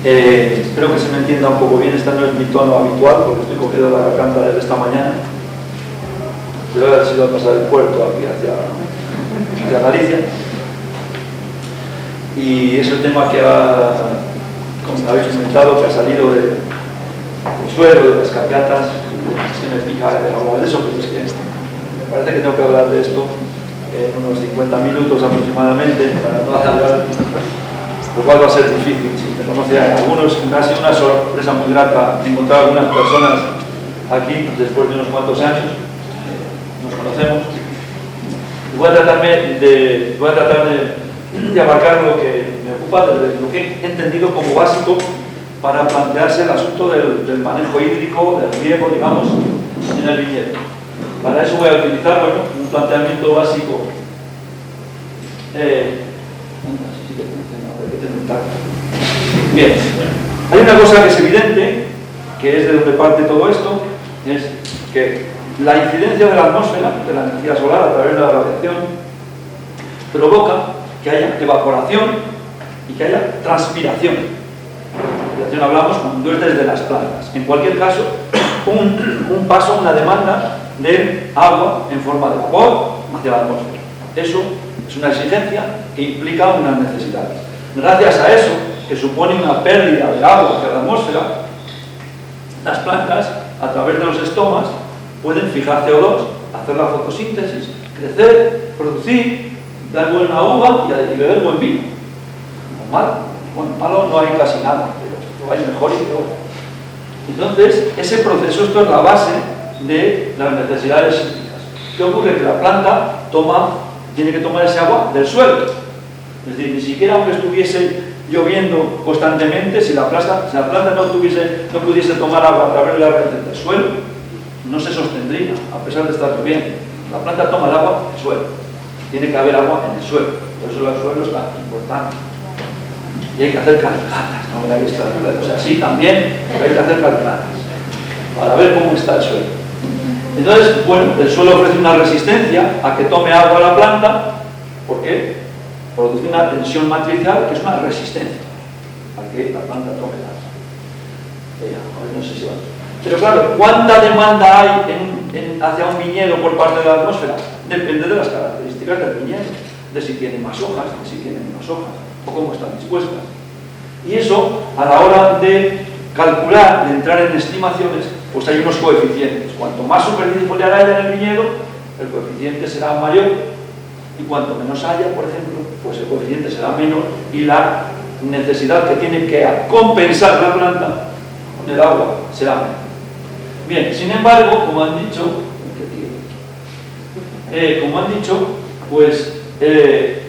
Espero que se me entienda un poco bien. Este no es mi tono habitual porque estoy cogido la garganta desde esta mañana. Debe haber sido a pasar el puerto aquí hacia Galicia. Y es el tema que como habéis comentado, que ha salido del suelo, de las cargatas. Es que me pica hablar de eso, pero es que me parece que tengo que hablar de esto en unos 50 minutos aproximadamente para no alargar, lo cual va a ser difícil. Si me conocen algunos, me ha sido una sorpresa muy grata encontrar algunas personas aquí después de unos cuantos años. Nos conocemos. Y voy a tratar de abarcar lo que me ocupa, lo que he entendido como básico para plantearse el asunto del manejo hídrico, del riego, digamos, en el viñedo. Para eso voy a utilizar un planteamiento básico. Bien, hay una cosa que es evidente, que es de donde parte todo esto, es que la incidencia de la atmósfera, de la energía solar a través de la radiación, provoca que haya evaporación y que haya transpiración. Transpiración hablamos cuando es desde las plantas. En cualquier caso, un paso, una demanda de agua en forma de vapor hacia la atmósfera. Eso es una exigencia que implica unas necesidades. Gracias a eso, que supone una pérdida de agua hacia la atmósfera, las plantas, a través de los estomas, pueden fijar CO2, hacer la fotosíntesis, crecer, producir, dar buena uva y beber buen vino. Normal. Bueno, malo no hay casi nada, pero hay mejor y peor. Entonces, ese proceso, esto es la base de las necesidades hídricas. ¿Qué ocurre? Que la planta tiene que tomar ese agua del suelo. Es decir, ni siquiera aunque estuviese lloviendo constantemente, si la planta no pudiese tomar agua a través de la raíces del suelo, no se sostendría, a pesar de estar lloviendo. La planta toma el agua del suelo. Tiene que haber agua en el suelo. Por eso el suelo es tan importante. Y hay que hacer calculadas, no hay que estar, o sea, sí también, pero hay que hacer calculadas para ver cómo está el suelo. Entonces, bueno, el suelo ofrece una resistencia a que tome agua la planta, porque produce una tensión matricial que es una resistencia a que la planta tome el agua. No sé si va. Pero claro, ¿cuánta demanda hay hacia un viñedo por parte de la atmósfera? Depende de las características del viñedo, de si tiene más hojas, de si tiene menos hojas, o cómo están dispuestas. Y eso, a la hora de calcular, de entrar en estimaciones, pues hay unos coeficientes. Cuanto más superficie foliar haya en el viñedo, el coeficiente será mayor, y cuanto menos haya, por ejemplo, pues el coeficiente será menor, y la necesidad que tiene que compensar la planta con el agua será menor. Bien, sin embargo, como han dicho, pues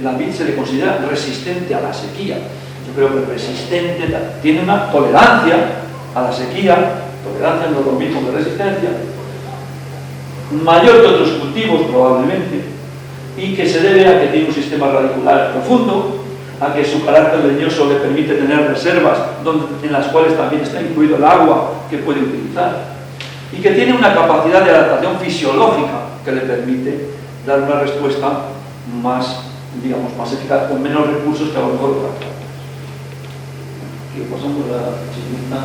la vid se le considera resistente a la sequía. Yo creo que resistente tiene una tolerancia a la sequía, tolerancia no es lo mismo que resistencia, mayor que otros cultivos probablemente, y que se debe a que tiene un sistema radicular profundo, a que su carácter leñoso le permite tener reservas en las cuales también está incluido el agua que puede utilizar, y que tiene una capacidad de adaptación fisiológica que le permite dar una respuesta más, digamos, más eficaz, con menos recursos que a lo mejor otras plantas. Aquí pasamos la chiquita.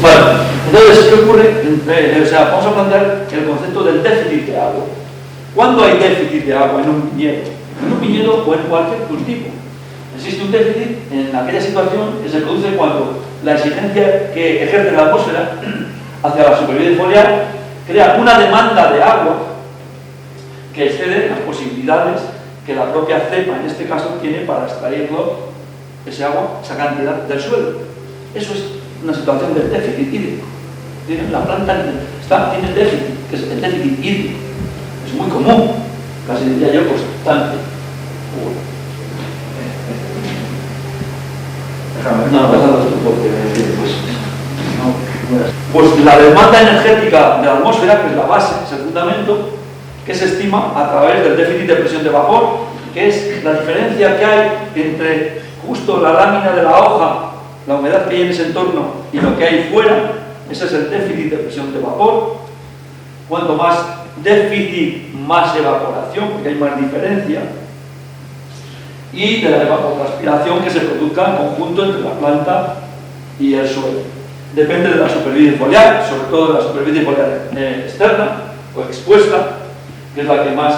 Bueno, entonces, ¿qué ocurre? Vamos a plantear el concepto del déficit de agua. ¿Cuándo hay déficit de agua en un viñedo? En un viñedo o en cualquier cultivo. Existe un déficit en aquella situación que se produce cuando la exigencia que ejerce la atmósfera hacia la superficie foliar crea una demanda de agua que excede las posibilidades que la propia cepa, en este caso, tiene para extraerlo, ese agua, esa cantidad del suelo. Eso es una situación de déficit hídrico. La planta tiene déficit, que es el déficit hídrico. Es muy común, casi diría yo, constante. Pues la demanda energética de la atmósfera, que es la base, es el fundamento, que se estima a través del déficit de presión de vapor, que es la diferencia que hay entre justo la lámina de la hoja, la humedad que hay en ese entorno y lo que hay fuera. Ese es el déficit de presión de vapor. Cuanto más déficit más evaporación, porque hay más diferencia, y de la evapotranspiración que se produzca en conjunto entre la planta y el suelo. Depende de la superficie foliar, sobre todo de la superficie foliar externa o expuesta, que es la que más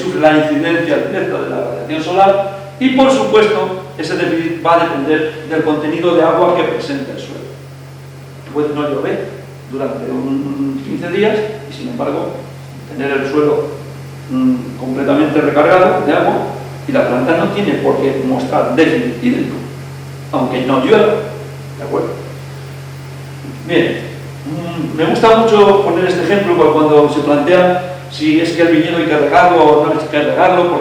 sufre la incidencia directa de la radiación solar, y por supuesto ese déficit va a depender del contenido de agua que presenta el suelo. Puede no llover durante 15 días y sin embargo tener el suelo completamente recargado de agua, y la planta no tiene por qué mostrar déficit hídrico, aunque no llueva. ¿De acuerdo? Bien, me gusta mucho poner este ejemplo cuando se plantea si es que el viñedo hay que regarlo o no hay que regarlo,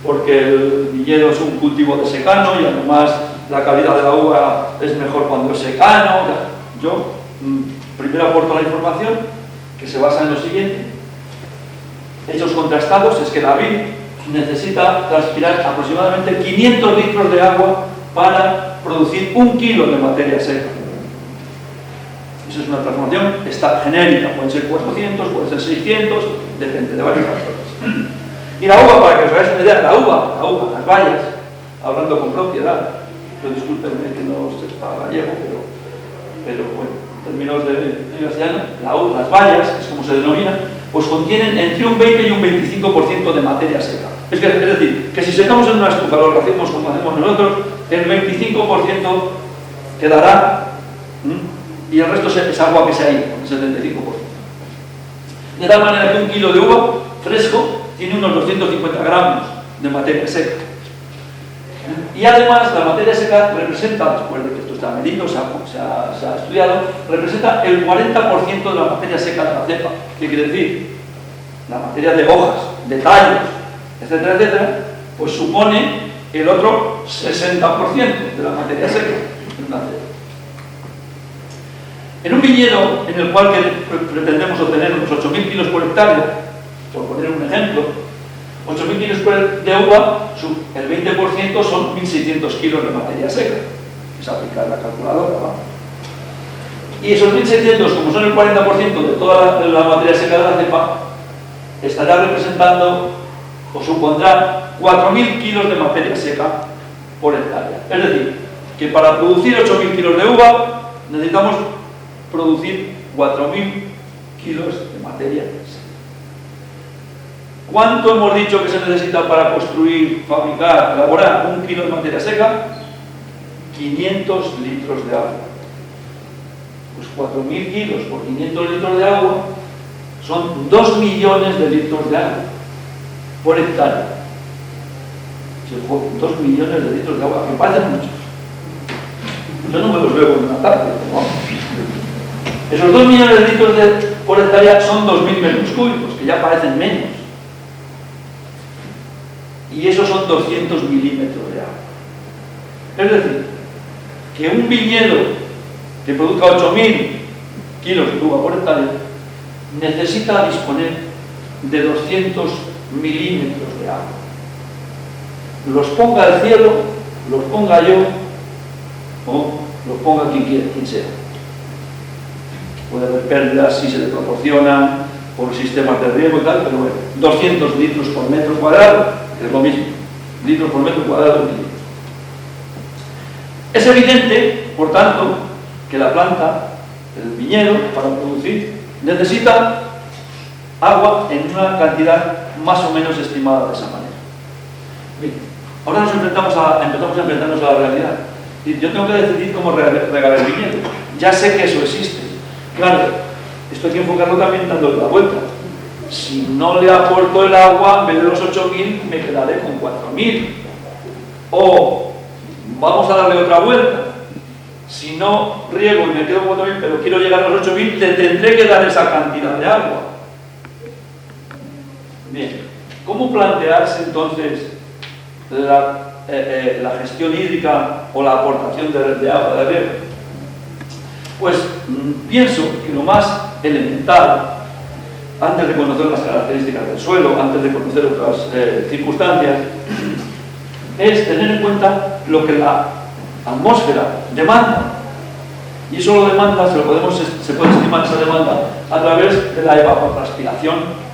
porque el viñedo es un cultivo de secano y además la calidad de la uva es mejor cuando es secano. Yo primero aporto la información que se basa en lo siguiente. Hechos contrastados es que la vid necesita transpirar aproximadamente 500 litros de agua para producir 1 kilo de materia seca. Esa es una transformación genérica, pueden ser 400, pueden ser 600, depende de varios factores. Y la uva, para que os hagáis una idea, la uva, las bayas, hablando con propiedad, yo discúlpenme que no sepa gallego, pero bueno, en términos de castellano, las bayas, que es como se denomina, pues contienen entre un 20 y un 25% de materia seca. Es decir, que si secamos en una estufa, lo hacemos como hacemos nosotros, el 25% quedará y el resto es agua que se ha ido, el 75%. De tal manera que 1 kilo de uva fresco tiene unos 250 gramos de materia seca. Y además la materia seca representa, después de que esto está medido, se ha estudiado, representa el 40% de la materia seca de la cepa. ¿Qué quiere decir? La materia de hojas, de tallos, etcétera, etcétera, pues supone el otro 60% de la materia seca de una cepa. En un viñedo en el cual pretendemos obtener unos 8.000 kilos por hectárea, por poner un ejemplo, 8.000 kilos de uva, el 20% son 1.600 kilos de materia seca. Es aplicar la calculadora, ¿va? Y esos 1.600, como son el 40% de toda la materia seca de la cepa, estará representando o supondrá 4.000 kilos de materia seca por hectárea. Es decir, que para producir 8.000 kilos de uva necesitamos producir 4.000 kilos de materia seca. ¿Cuánto hemos dicho que se necesita para construir, fabricar, elaborar 1 kilo de materia seca? 500 litros de agua. Pues 4.000 kilos por 500 litros de agua son 2 millones de litros de agua por hectárea. 2 millones de litros de agua, que parecen muchos. Yo no me los veo en una tarde, ¿no? Esos 2 millones de litros por hectárea son 2.000 metros cúbicos, que ya parecen menos. Y esos son 200 milímetros de agua. Es decir, que un viñedo que produzca 8.000 kilos de uva por hectárea necesita disponer de 200 milímetros de agua. Los ponga el cielo, los ponga yo, o los ponga quien quiera, quien sea. Puede haber pérdidas si se le proporcionan por sistemas de riego y tal, pero bueno, 200 litros por metro cuadrado, que es lo mismo, litros por metro cuadrado es litros. Es evidente, por tanto, que la planta, el viñedo, para producir, necesita agua en una cantidad más o menos estimada de esa manera. Bien, ahora empezamos a enfrentarnos a la realidad. Y yo tengo que decidir cómo regar el viñedo. Ya sé que eso existe. Claro, esto hay que enfocarlo también dándole la vuelta. Si no le aporto el agua, en vez de los 8.000, me quedaré con 4.000. O vamos a darle otra vuelta. Si no riego y me quedo con 4.000, pero quiero llegar a los 8.000, te tendré que dar esa cantidad de agua. Bien, ¿cómo plantearse entonces la gestión hídrica o la aportación de agua de riego? Pues pienso que lo más elemental, antes de conocer las características del suelo, antes de conocer otras circunstancias, es tener en cuenta lo que la atmósfera demanda. Y eso lo demanda, se puede estimar esa demanda a través de la evapotranspiración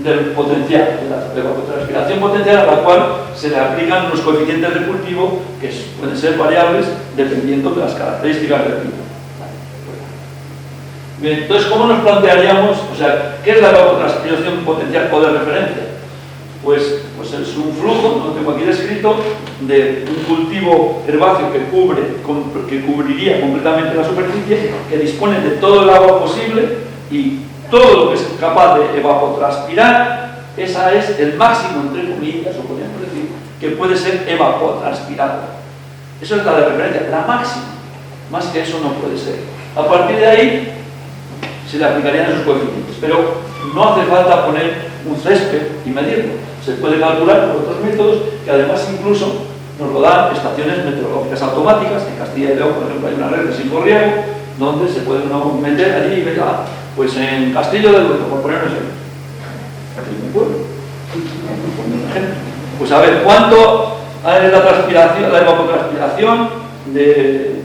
del potencial, de la evapotranspiración potencial, a la cual se le aplican unos coeficientes de cultivo que pueden ser variables dependiendo de las características del tipo. Bien, entonces, ¿cómo nos plantearíamos, o sea, qué es la evapotranspiración potencial o de referencia? Pues es un flujo, lo tengo aquí descrito, de un cultivo herbáceo que cubriría completamente la superficie, que dispone de todo el agua posible y todo lo que es capaz de evapotranspirar, esa es el máximo, entre comillas, o podríamos decir, que puede ser evapotranspirado. Eso es la de referencia, la máxima. Más que eso no puede ser. A partir de ahí se le aplicarían esos coeficientes, pero no hace falta poner un césped y medirlo. Se puede calcular por otros métodos que además incluso nos lo dan estaciones meteorológicas automáticas. En Castilla y León, por ejemplo, hay una red de Sincorriego donde se puede uno meter allí y ver, pues en Castillo del Duero, por poner un ejemplo. Aquí en mi pueblo. Pues a ver, ¿cuánto es la transpiración, la evapotranspiración de...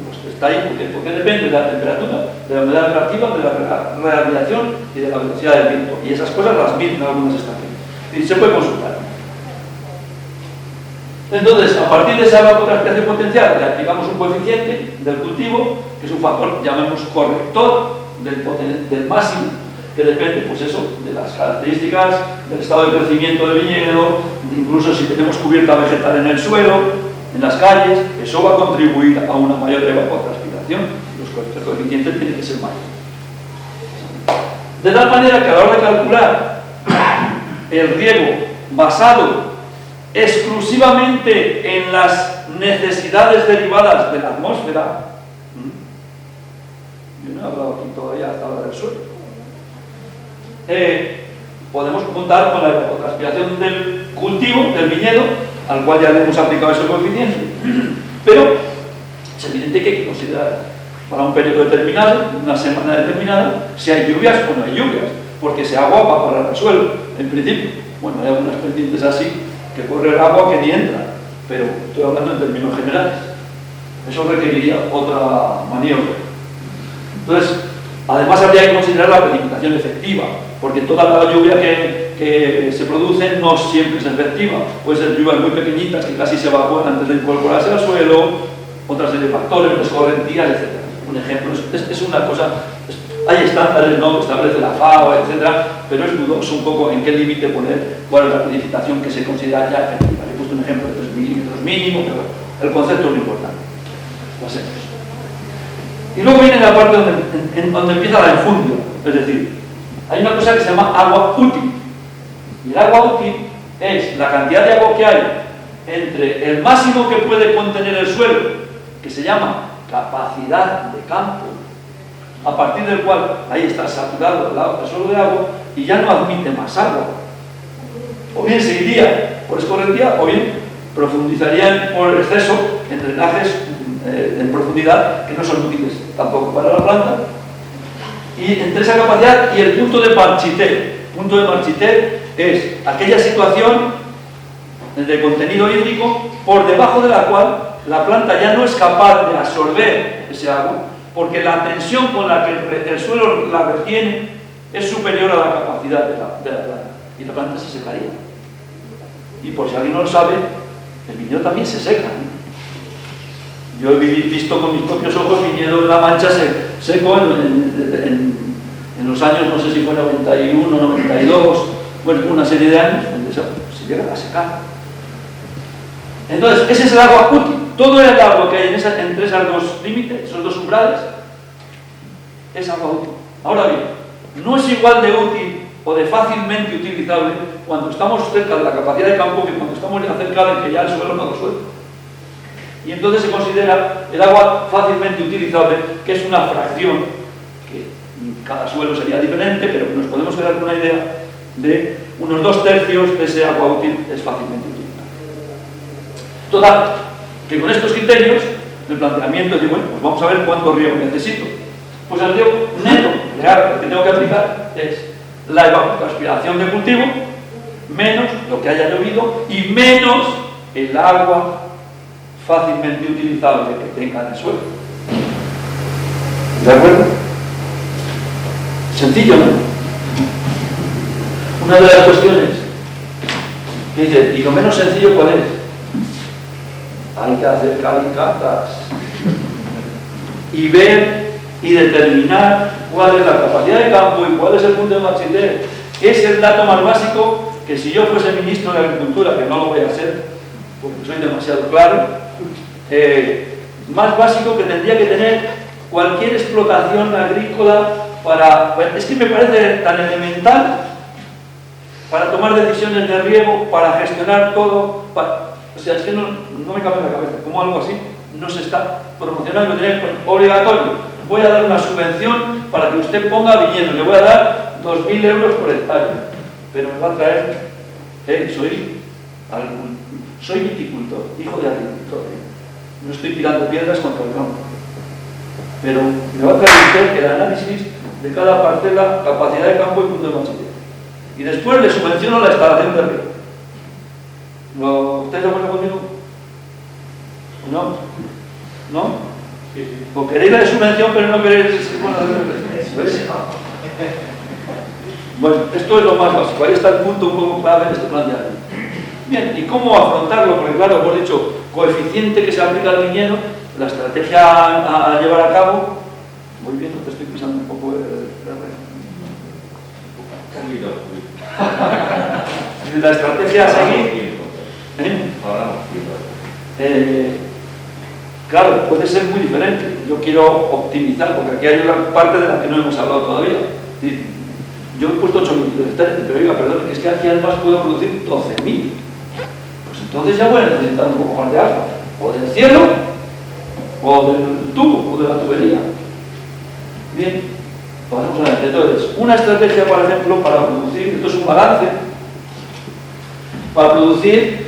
Pues está ahí, porque depende de la temperatura, de la humedad relativa, de la radiación y de la velocidad del viento. Y esas cosas las miden algunas estaciones. Y se puede consultar. Entonces, a partir de esa evapotranspiración potencial, le aplicamos un coeficiente del cultivo, que es un factor, llamemos corrector del máximo, que depende, pues eso, de las características, del estado de crecimiento del viñedo, incluso si tenemos cubierta vegetal en el suelo, en las calles, eso va a contribuir a una mayor evapotranspiración. Los coeficientes tienen que ser mayores. De tal manera que a la hora de calcular el riego basado exclusivamente en las necesidades derivadas de la atmósfera, yo no he hablado aquí todavía hasta hablar del suelo, podemos contar con la evapotranspiración del cultivo, del viñedo, al cual ya le hemos aplicado ese coeficiente, pero es evidente que hay que considerar para un periodo determinado, una semana determinada, si hay lluvias o no hay lluvias, porque ese agua va a parar al suelo, en principio. Bueno, hay algunas pendientes así, que corre el agua que ni entra, pero estoy hablando en términos generales. Eso requeriría otra maniobra. Entonces, además habría que considerar la precipitación efectiva, porque toda la lluvia que se produce no siempre es efectiva. Puede ser lluvias muy pequeñitas que casi se evapora antes de incorporarse al suelo, otra serie de factores, escorrentías, etc. Un ejemplo, es una cosa... Hay estándares, ¿no?, que establece la FAO, etc., pero es dudoso un poco en qué límite poner cuál es la precipitación que se considera ya efectiva. Le he puesto un ejemplo de 3 milímetros mínimo, pero el concepto es lo importante. Lo hacemos. Y luego viene la parte donde empieza la enfundia, es decir, hay una cosa que se llama agua útil. Y el agua útil es la cantidad de agua que hay entre el máximo que puede contener el suelo, que se llama capacidad de campo, a partir del cual ahí está saturado el suelo de agua y ya no admite más agua. O bien seguiría por escorrentía, o bien profundizarían por exceso en drenajes en profundidad que no son útiles tampoco para la planta. Y entre esa capacidad y el punto de Marchité. Punto de Marchité es aquella situación de contenido hídrico por debajo de la cual la planta ya no es capaz de absorber ese agua, porque la tensión con la que el suelo la retiene es superior a la capacidad de la planta, y la planta se secaría. Y por si alguien no lo sabe, el viñedo también se seca, ¿no? Yo he visto con mis propios ojos viñedo de La Mancha seco en los años, no sé si fue 91, 92, bueno, una serie de años donde se llega a secar. Entonces, ese es el agua útil. Todo el agua que hay entre esos dos límites, esos dos umbrales, es agua útil. Ahora bien, no es igual de útil o de fácilmente utilizable cuando estamos cerca de la capacidad de campo que cuando estamos ya cerca de que ya el suelo no lo suelta. Y entonces se considera el agua fácilmente utilizable, que es una fracción, que cada suelo sería diferente, pero nos podemos quedar con una idea de unos 2/3 de ese agua útil es fácilmente utilizable. Total, que con estos criterios, el planteamiento es de, bueno, pues vamos a ver cuánto riego necesito. Pues el riego neto real que tengo que aplicar es la evapotranspiración de cultivo, menos lo que haya llovido y menos el agua fácilmente utilizable que tenga en el suelo. ¿De acuerdo? Sencillo, ¿no? Una de las cuestiones que dice, ¿y lo menos sencillo cuál es? Hay que hacer calicatas y ver y determinar cuál es la capacidad de campo y cuál es el punto de bachiller. Es el dato más básico que si yo fuese ministro de Agricultura, que no lo voy a ser, porque soy demasiado claro, más básico que tendría que tener cualquier explotación agrícola para... Es que me parece tan elemental para tomar decisiones de riego, para gestionar todo, o sea, es que no me cabe en la cabeza, como algo así no se está promocionando, obligatorio. Voy a dar una subvención para que usted ponga viñedo, le voy a dar 2.000 euros por hectárea, pero me va a traer, soy viticultor, hijo de agricultor, no estoy tirando piedras contra el campo, pero me va a traer usted el análisis de cada parcela, capacidad de campo y punto de bachiller. Y después le subvenciono la instalación de riego. ¿Ustedes de acuerdo conmigo? ¿No? ¿No? Sí, sí. O queréis la subvención, pero no queréis... Bueno, esto es lo más básico. Ahí está el punto un poco clave de este planteamiento. Bien, ¿y cómo afrontarlo? Porque claro, hemos dicho, coeficiente que se aplica al viñedo, la estrategia a llevar a cabo... Voy viendo que estoy pisando un poco la estrategia a seguir. Claro, puede ser muy diferente. Yo quiero optimizar, porque aquí hay una parte de la que no hemos hablado todavía. Yo he puesto 8.000 hectáreas, pero oiga, perdón, es que aquí además puedo producir 12.000. Pues entonces ya voy a necesitar un poco más de agua, o del cielo, o del tubo, o de la tubería. Bien, pasamos a ver. Entonces, una estrategia, por ejemplo, para producir, esto es un balance, para producir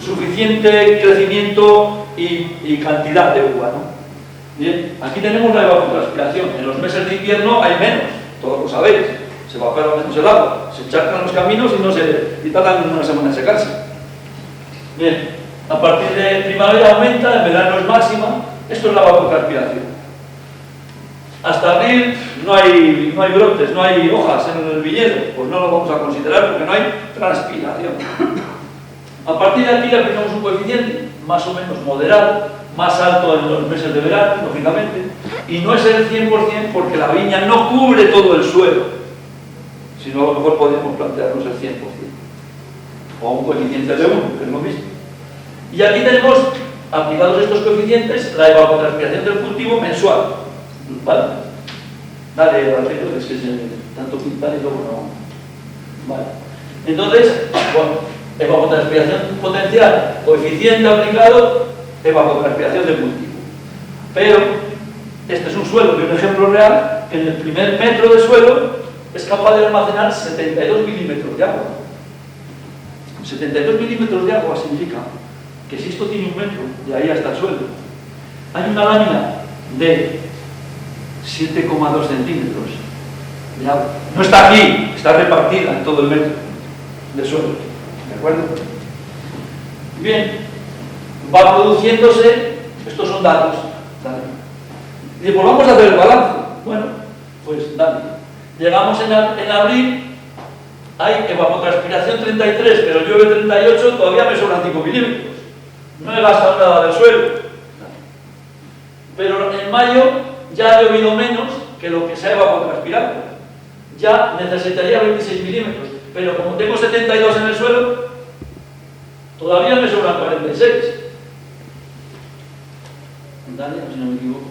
suficiente crecimiento y cantidad de uva, ¿no? Bien, aquí tenemos la evapotranspiración. En los meses de invierno hay menos, todos lo sabéis. Se evapora menos el agua, se encharcan los caminos y tardan una semana en secarse. Bien, a partir de primavera aumenta, en verano es máxima. Esto es la evapotranspiración. Hasta abril no hay brotes, no hay hojas en el viñedo, pues no lo vamos a considerar porque no hay transpiración. A partir de aquí aplicamos un coeficiente más o menos moderado, más alto en los meses de verano, lógicamente, y no es el 100% porque la viña no cubre todo el suelo, sino a lo mejor podemos plantearnos el 100%, o un coeficiente de 1, que es lo mismo. Y aquí tenemos, aplicados estos coeficientes, la evapotranspiración del cultivo mensual. ¿Vale? Dale, Alfredo, es que tanto pintar y luego no. Vale. Entonces, bueno, evapotranspiración potencial, coeficiente aplicado, evapotranspiración del cultivo. Pero, este es un suelo de un ejemplo real, que en el primer metro de suelo es capaz de almacenar 72 milímetros de agua. 72 milímetros de agua significa que si esto tiene 1 metro, de ahí hasta el suelo, hay una lámina de 7,2 centímetros de agua. No está aquí, está repartida en todo el metro de suelo. ¿De acuerdo? Bien, va produciéndose, estos son datos. Y pues vamos a hacer el balance. Bueno, pues dale. Llegamos en abril, hay evapotranspiración 33, pero llueve 38, todavía me sobran 5 milímetros. No he gastado nada del suelo. Pero en mayo ya ha llovido menos que lo que se ha evapotranspirado. Ya necesitaría 26 milímetros. Pero como tengo 72 en el suelo, todavía me sobran 46. Dale, si no me equivoco.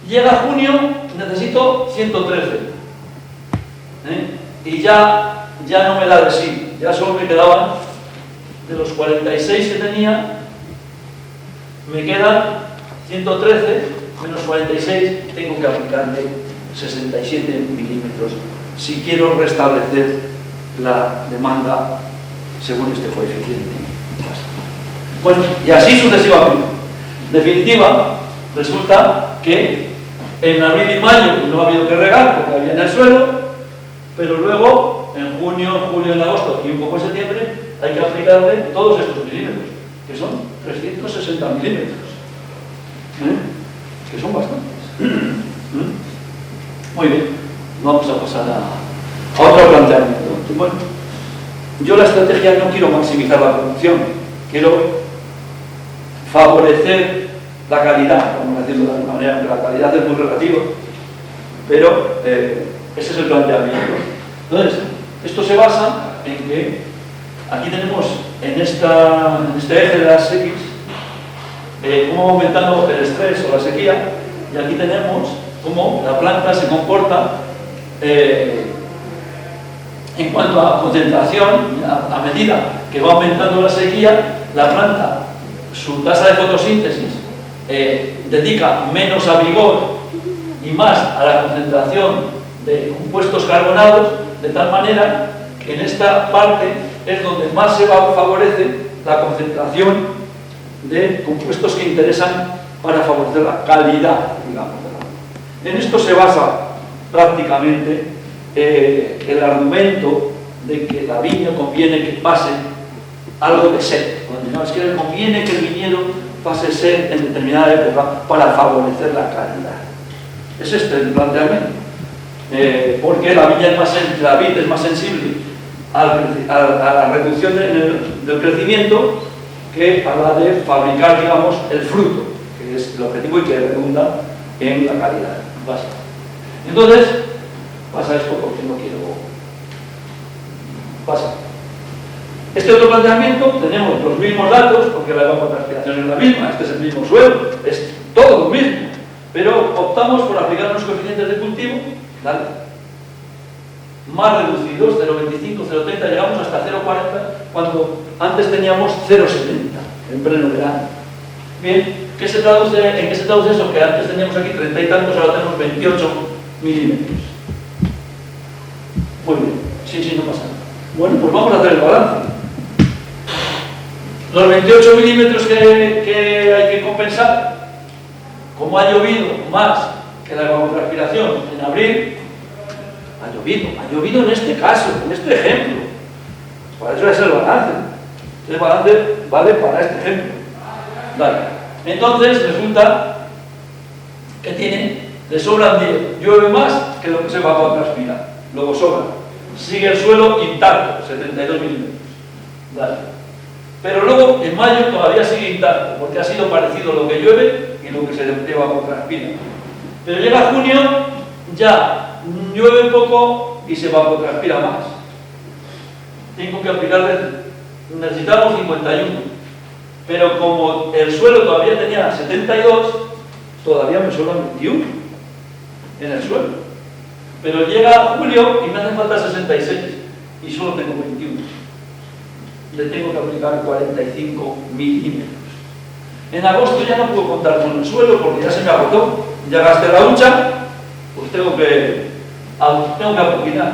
Llega junio, necesito 113. Y ya no me da de sí. Ya solo me quedaban, de los 46 que tenía, me quedan 113 menos 46, tengo que aplicarle 67 milímetros si quiero restablecer la demanda según este coeficiente. Bueno, y así sucesivamente. En definitiva, resulta que en abril y mayo no ha habido que regar porque había en el suelo, pero luego en junio, julio, en agosto y un poco en septiembre hay que aplicarle todos estos milímetros, que son 360 milímetros. Que son bastantes. Muy bien, vamos a pasar a otro planteamiento. Bueno, yo la estrategia no quiero maximizar la producción, quiero favorecer la calidad, vamos a decirlo de alguna manera, aunque la calidad es muy relativa, pero ese es el planteamiento. Entonces, esto se basa en que aquí tenemos en este eje de las X cómo va aumentando el estrés o la sequía, y aquí tenemos cómo la planta se comporta en cuanto a concentración. A medida que va aumentando la sequía, la planta, su tasa de fotosíntesis dedica menos a vigor y más a la concentración de compuestos carbonados, de tal manera que en esta parte es donde más se favorece la concentración de compuestos que interesan para favorecer la calidad, digamos. En esto se basa prácticamente el argumento de que la viña conviene que pase algo de sed. Cuando no, es que conviene que el viñedo pase sed en determinada época para favorecer la calidad. Es este el planteamiento. Porque la vid es más sensible a la reducción del crecimiento que a la de fabricar, digamos, el fruto, que es el objetivo y que redunda en la calidad básica. Entonces, pasa esto porque no quiero... Pasa. Este otro planteamiento, tenemos los mismos datos, porque la evapotranspiración es la misma, este es el mismo suelo, es todo lo mismo, pero optamos por aplicar unos coeficientes de cultivo, ¿vale?, más reducidos, 0,25, 0,30, llegamos hasta 0,40, cuando antes teníamos 0,70 en pleno verano. Bien, ¿en qué se traduce eso? Que antes teníamos aquí 30 y tantos, ahora tenemos 28 milímetros. Muy bien, sí, no pasa nada. Bueno, pues vamos a hacer el balance. Los 28 milímetros que hay que compensar, como ha llovido más que la evapotranspiración en abril, ha llovido en este caso, en este ejemplo. Para eso es el balance. El balance vale para este ejemplo. Vale. Entonces resulta que le sobran 10. Llueve más que lo que se evapotranspira. Luego sobra. Sigue el suelo intacto, 72 milímetros. Vale. Pero luego en mayo todavía sigue intacto, porque ha sido parecido lo que llueve y lo que se evapotranspira. Pero llega junio, ya llueve poco y se evapotranspira más. Tengo que aplicarle, necesitamos 51. Pero como el suelo todavía tenía 72, todavía me sobran 21 en el suelo. Pero llega julio y me hace falta 66 y solo tengo 21. Le tengo que aplicar 45 milímetros. En agosto ya no puedo contar con el suelo porque ya se me agotó. Ya gasté la hucha, pues tengo que apoquinar.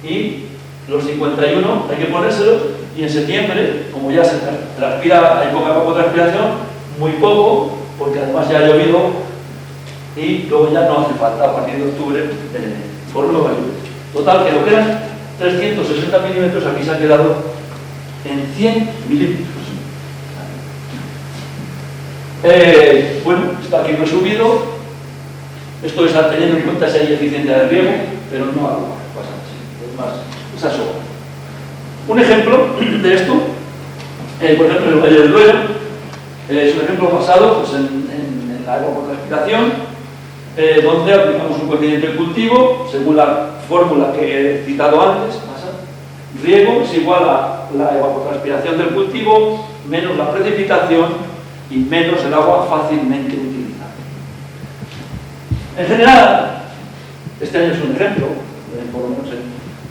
Y los 51 hay que ponérselos, y en septiembre, como ya se transpira, hay poca evapotranspiración, muy poco, porque además ya ha llovido, y luego ya no hace falta a partir de octubre por nueva lluvia. Total, que lo que eran 360 milímetros, aquí se ha quedado en 100 milímetros. Bueno, está aquí resumido. Esto es teniendo en cuenta si hay eficiencia de riego, pero no algo más. Es más, esa sobra. Un ejemplo de esto, por ejemplo, el Valle del Duero, es un ejemplo basado pues, en la evapotranspiración, donde aplicamos un coeficiente de cultivo según la fórmula que he citado antes. Riego es igual a la evapotranspiración del cultivo menos la precipitación y menos el agua fácilmente utilizable. En general, este año es un ejemplo, por lo menos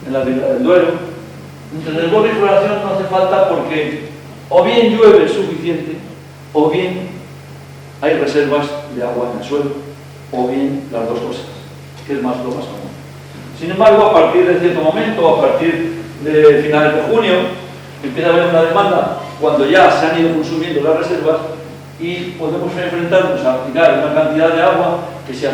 en la Ribera del Duero. Entre desborde y floración no hace falta porque o bien llueve suficiente o bien hay reservas de agua en el suelo, o bien las dos cosas, que es lo más común. Sin embargo, a partir de cierto momento, a partir de finales de junio, empieza a haber una demanda cuando ya se han ido consumiendo las reservas y podemos enfrentarnos a aplicar una cantidad de agua que si es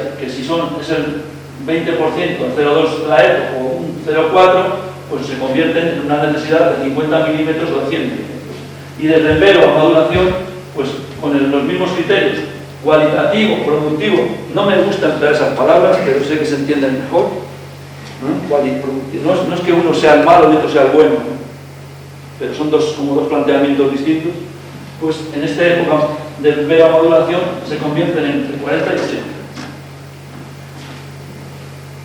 el 20%, el 0,2 la EPO o un 0,4, pues se convierten en una necesidad de 50 milímetros o 100 milímetros. Y desde envero a maduración, pues con los mismos criterios cualitativo, productivo. No me gusta emplear esas palabras, pero sé que se entienden mejor. No es que uno sea el malo y otro sea el bueno, pero son como dos planteamientos distintos. Pues en esta época de vera modulación se convierten entre 40 y 80.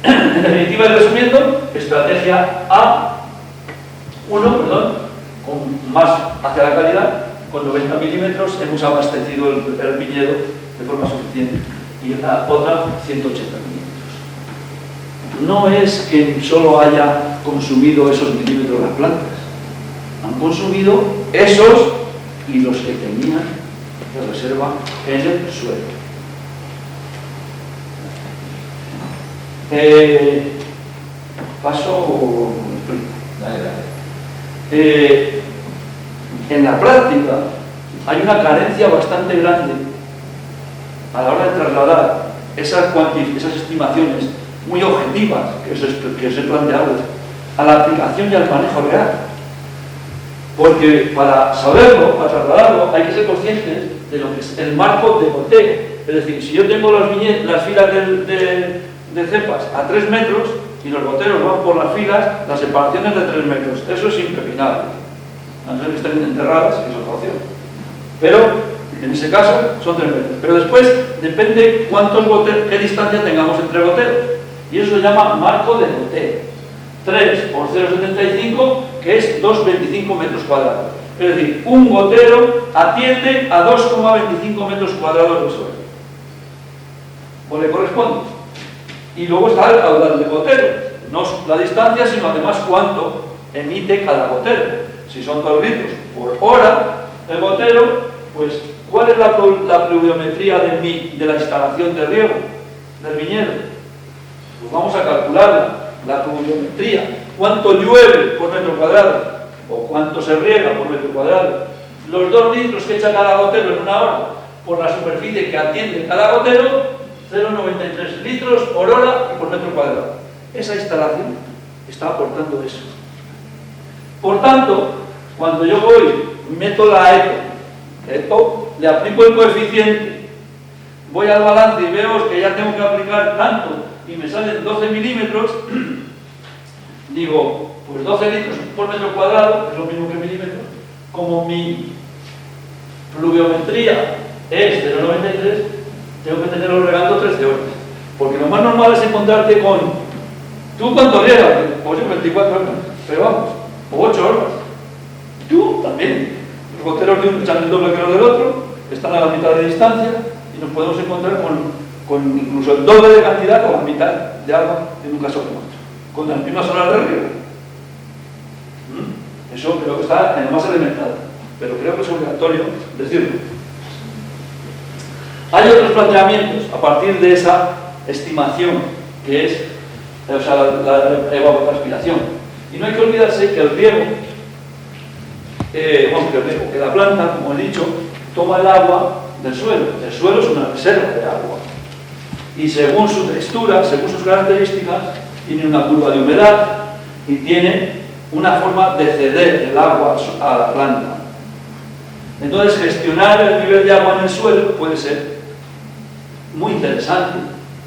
En definitiva, y resumiendo, estrategia A1, con más hacia la calidad, con 90 milímetros hemos abastecido el viñedo de forma suficiente, y la otra 180 milímetros. No es que solo haya consumido esos milímetros las plantas, han consumido esos y los que tenían de reserva en el suelo. Paso. En la práctica hay una carencia bastante grande a la hora de trasladar esas estimaciones muy objetivas que os he planteado a la aplicación y al manejo real. Porque para saberlo, para trasladarlo, hay que ser conscientes de lo que es el marco de goteo. Es decir, si yo tengo las filas de cepas a 3 metros y los goteros van por las filas, las separaciones de 3 metros, eso es impepinable. A no ser que estén enterradas, que es otra opción. Pero, en ese caso, son 3 metros. Pero después, depende qué distancia tengamos entre goteros. Y eso se llama marco de goteo. 3 por 0,75, que es 2,25 metros cuadrados. Es decir, un gotero atiende a 2,25 metros cuadrados de suelo. Pues le corresponde. Y luego está el caudal de gotero. No la distancia, sino además cuánto emite cada gotero. Si son 2 litros por hora el gotero, pues ¿cuál es la pluviometría de la instalación de riego del viñedo? Pues vamos a calcularla. La pluviometría, cuánto llueve por metro cuadrado o cuánto se riega por metro cuadrado, los 2 litros que echa cada gotero en una hora por la superficie que atiende cada gotero, 0,93 litros por hora y por metro cuadrado. Esa instalación está aportando eso. Por tanto, cuando yo meto la ETO, le aplico el coeficiente, voy al balance y veo que ya tengo que aplicar tanto y me salen 12 milímetros, digo, pues 12 litros por metro cuadrado, es lo mismo que milímetros, como mi pluviometría es 0,93, tengo que tenerlo regando 13 horas. Porque lo más normal es encontrarte con, ¿tú cuánto riegas? Pues yo 24 horas, pero vamos, o 8 horas. Tú también. Los goteros de uno echan el doble que los del otro, están a la mitad de distancia y nos podemos encontrar con incluso el doble de cantidad o la mitad de agua en un caso como otro, con las mismas horas de riego. Eso creo que está en lo más elemental, pero creo que es obligatorio decirlo. Hay otros planteamientos a partir de esa estimación que es, o sea, la evapotranspiración. Y no hay que olvidarse que el riego, que la planta, como he dicho, toma el agua del suelo. El suelo es una reserva de agua. Y según su textura, según sus características, tiene una curva de humedad y tiene una forma de ceder el agua a la planta. Entonces, gestionar el nivel de agua en el suelo puede ser muy interesante,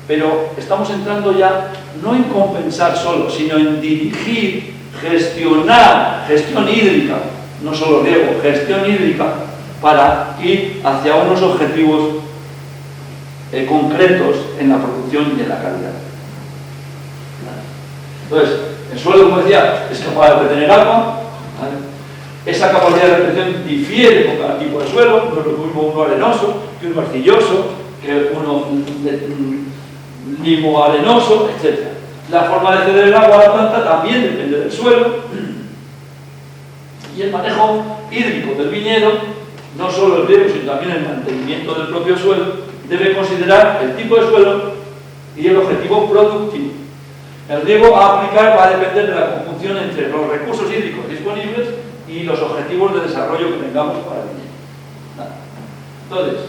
pero estamos entrando ya no en compensar solo, sino en dirigir, gestionar, gestión hídrica, no solo riego, gestión hídrica, para ir hacia unos objetivos concretos en la producción y en la calidad. Entonces, el suelo, como decía, es capaz de retener agua, ¿vale? Esa capacidad de retención difiere con cada tipo de suelo, no es lo mismo uno arenoso que uno arcilloso, que uno limo arenoso, etc. La forma de ceder el agua a la planta también depende del suelo, y el manejo hídrico del viñedo, no solo el riego, sino también el mantenimiento del propio suelo, debe considerar el tipo de suelo y el objetivo productivo. El riego a aplicar va a depender de la conjunción entre los recursos hídricos disponibles y los objetivos de desarrollo que tengamos para el viñedo. Entonces,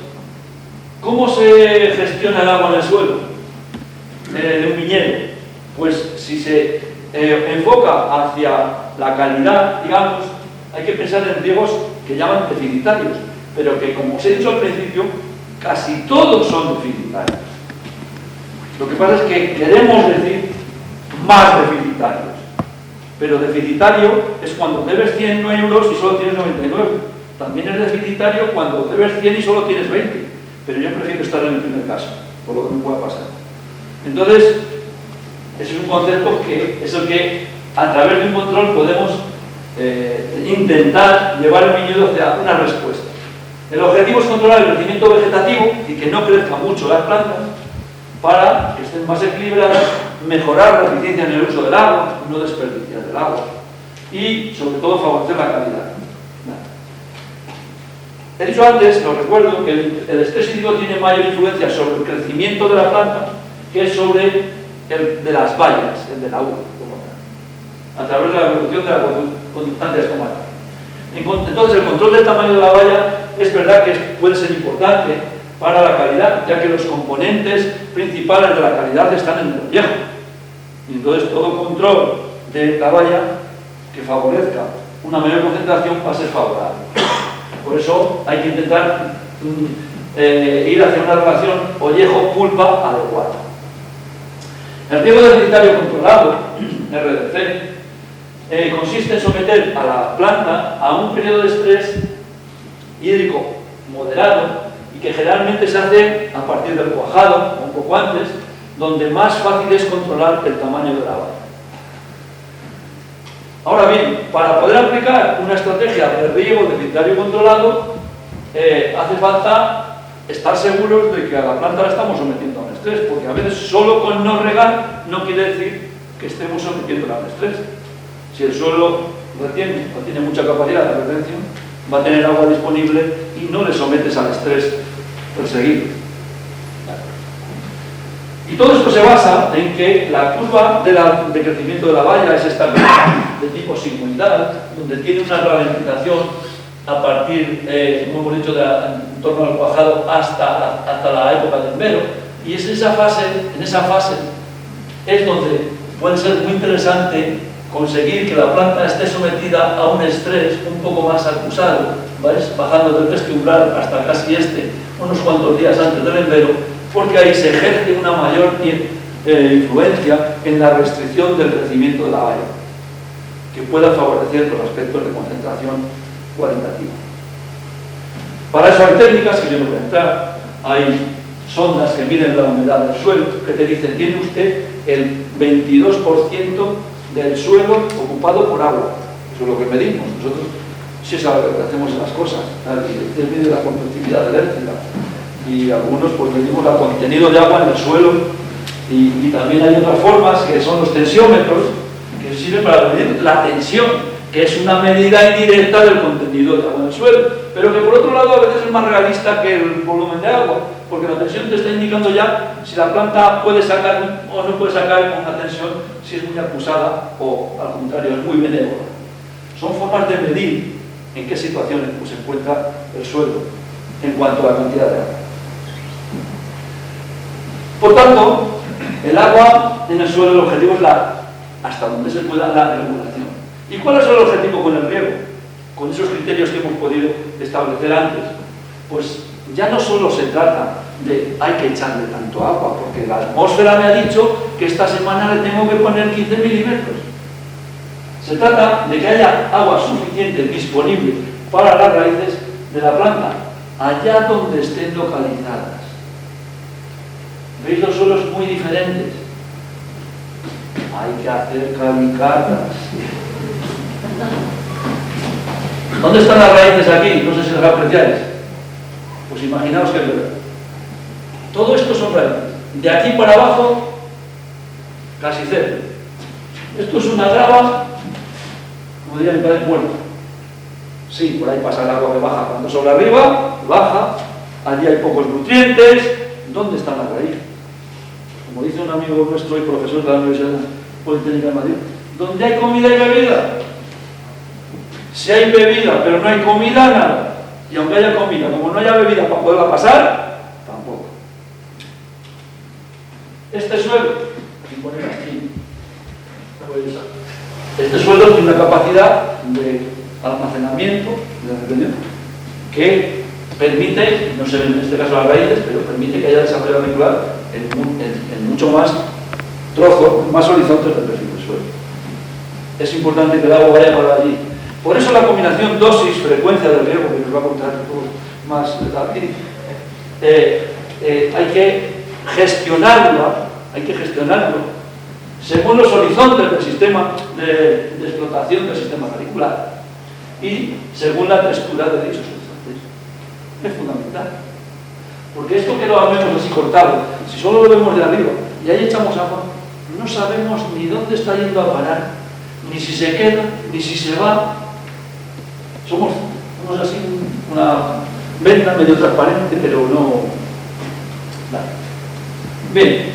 ¿cómo se gestiona el agua en el suelo de un viñedo? Pues si se enfoca hacia la calidad, digamos, hay que pensar en riegos que llaman deficitarios, pero que, como os he dicho al principio, casi todos son deficitarios. Lo que pasa es que queremos decir más deficitarios. Pero deficitario es cuando debes 100 euros y solo tienes 99. También es deficitario cuando debes 100 y solo tienes 20. Pero yo prefiero estar en el primer caso, por lo que me pueda pasar. Entonces, ese es un concepto que es el que a través de un control podemos intentar llevar el viñedo hacia una respuesta. El objetivo es controlar el crecimiento vegetativo y que no crezcan mucho las plantas para que estén más equilibradas, mejorar la eficiencia en el uso del agua, no desperdiciar el agua y sobre todo favorecer la calidad. He dicho antes, os recuerdo, que el estrés hídrico tiene mayor influencia sobre el crecimiento de la planta que sobre el de las bayas, el de la uva, a través de la reducción de la conductancia estomática. Entonces, el control del tamaño de la valla es verdad que puede ser importante para la calidad, ya que los componentes principales de la calidad están en el pellejo. Y entonces, todo control de la valla que favorezca una mayor concentración va a ser favorable. Por eso hay que intentar ir hacia una relación ollejo-pulpa adecuada. El riego deficitario controlado, RDC, consiste en someter a la planta a un periodo de estrés hídrico moderado y que generalmente se hace a partir del cuajado, un poco antes, donde más fácil es controlar el tamaño de la valla. Ahora bien, para poder aplicar una estrategia de riego deficitario controlado, hace falta estar seguros de que a la planta la estamos sometiendo a un estrés, porque a veces solo con no regar no quiere decir que estemos sometiéndola a un estrés. Si el suelo retiene o tiene mucha capacidad de retención, va a tener agua disponible y no le sometes al estrés perseguido. Y todo esto se basa en que la curva de crecimiento de la valla es esta de tipo sigmoidal, donde tiene una ralentización a partir, como hemos dicho, en torno al cuajado hasta la época del envero. Y es en esa fase es donde puede ser muy interesante conseguir que la planta esté sometida a un estrés un poco más acusado, ¿ves? Bajando del este umbral hasta casi unos cuantos días antes del envero, porque ahí se ejerce una mayor influencia en la restricción del crecimiento de la valla, que pueda favorecer los aspectos de concentración cualitativa. Para eso hay técnicas que yo no voy a entrar. Hay sondas que miden la humedad del suelo, que te dicen, tiene usted el 22% del suelo ocupado por agua. Eso es lo que medimos. Nosotros sí es algo que hacemos en las cosas. Él mide la conductividad eléctrica. Y algunos pues medimos el contenido de agua en el suelo. Y también hay otras formas que son los tensiómetros, que sirven para medir la tensión, que es una medida indirecta del contenido de agua en el suelo, pero que por otro lado a veces es más realista que el volumen de agua, porque la tensión te está indicando ya si la planta puede sacar o no puede sacar con una tensión, si es muy acusada o al contrario es muy benévola. Son formas de medir en qué situaciones se encuentra el suelo en cuanto a la cantidad de agua. Por tanto, el agua en el suelo, el objetivo es hasta donde se pueda la regulación. ¿Y cuál es el objetivo con el riego? Con esos criterios que hemos podido establecer antes. Pues ya no solo se trata de hay que echarle tanto agua, porque la atmósfera me ha dicho que esta semana le tengo que poner 15 milímetros. Se trata de que haya agua suficiente disponible para las raíces de la planta, allá donde estén localizadas. ¿Veis los suelos muy diferentes? Hay que hacer calicatas. ¿Dónde están las raíces aquí? No sé si las apreciáis. Pues imaginaos que es verdad. Todo esto son raíces. De aquí para abajo, casi cero. Esto es una grava, como diría mi padre, muerta. Sí, por ahí pasa el agua que baja cuando sobre arriba, baja. Allí hay pocos nutrientes. ¿Dónde están las raíces? Como dice un amigo nuestro y profesor de la Universidad Politécnica de Madrid, ¿dónde hay comida y bebida? Si hay bebida pero no hay comida, nada. Y aunque haya comida, como no haya bebida para poderla pasar, tampoco. Este suelo, aquí poner aquí, pues, este suelo tiene una capacidad de almacenamiento de que permite, no sé en este caso las raíces, pero permite que haya desarrollo radicular en mucho más trozos, más horizontes del perfil del suelo. Es importante que el agua vaya para allí. Por eso la combinación dosis-frecuencia del riego, que nos va a contar más David, hay que gestionarlo según los horizontes del sistema de explotación del sistema radicular y según la textura de dichos horizontes. Es fundamental. Porque esto que lo vemos así cortado, si solo lo vemos de arriba y ahí echamos agua, no sabemos ni dónde está yendo a parar, ni si se queda, ni si se va. Somos así una venta medio transparente, pero no... Nada. Bien,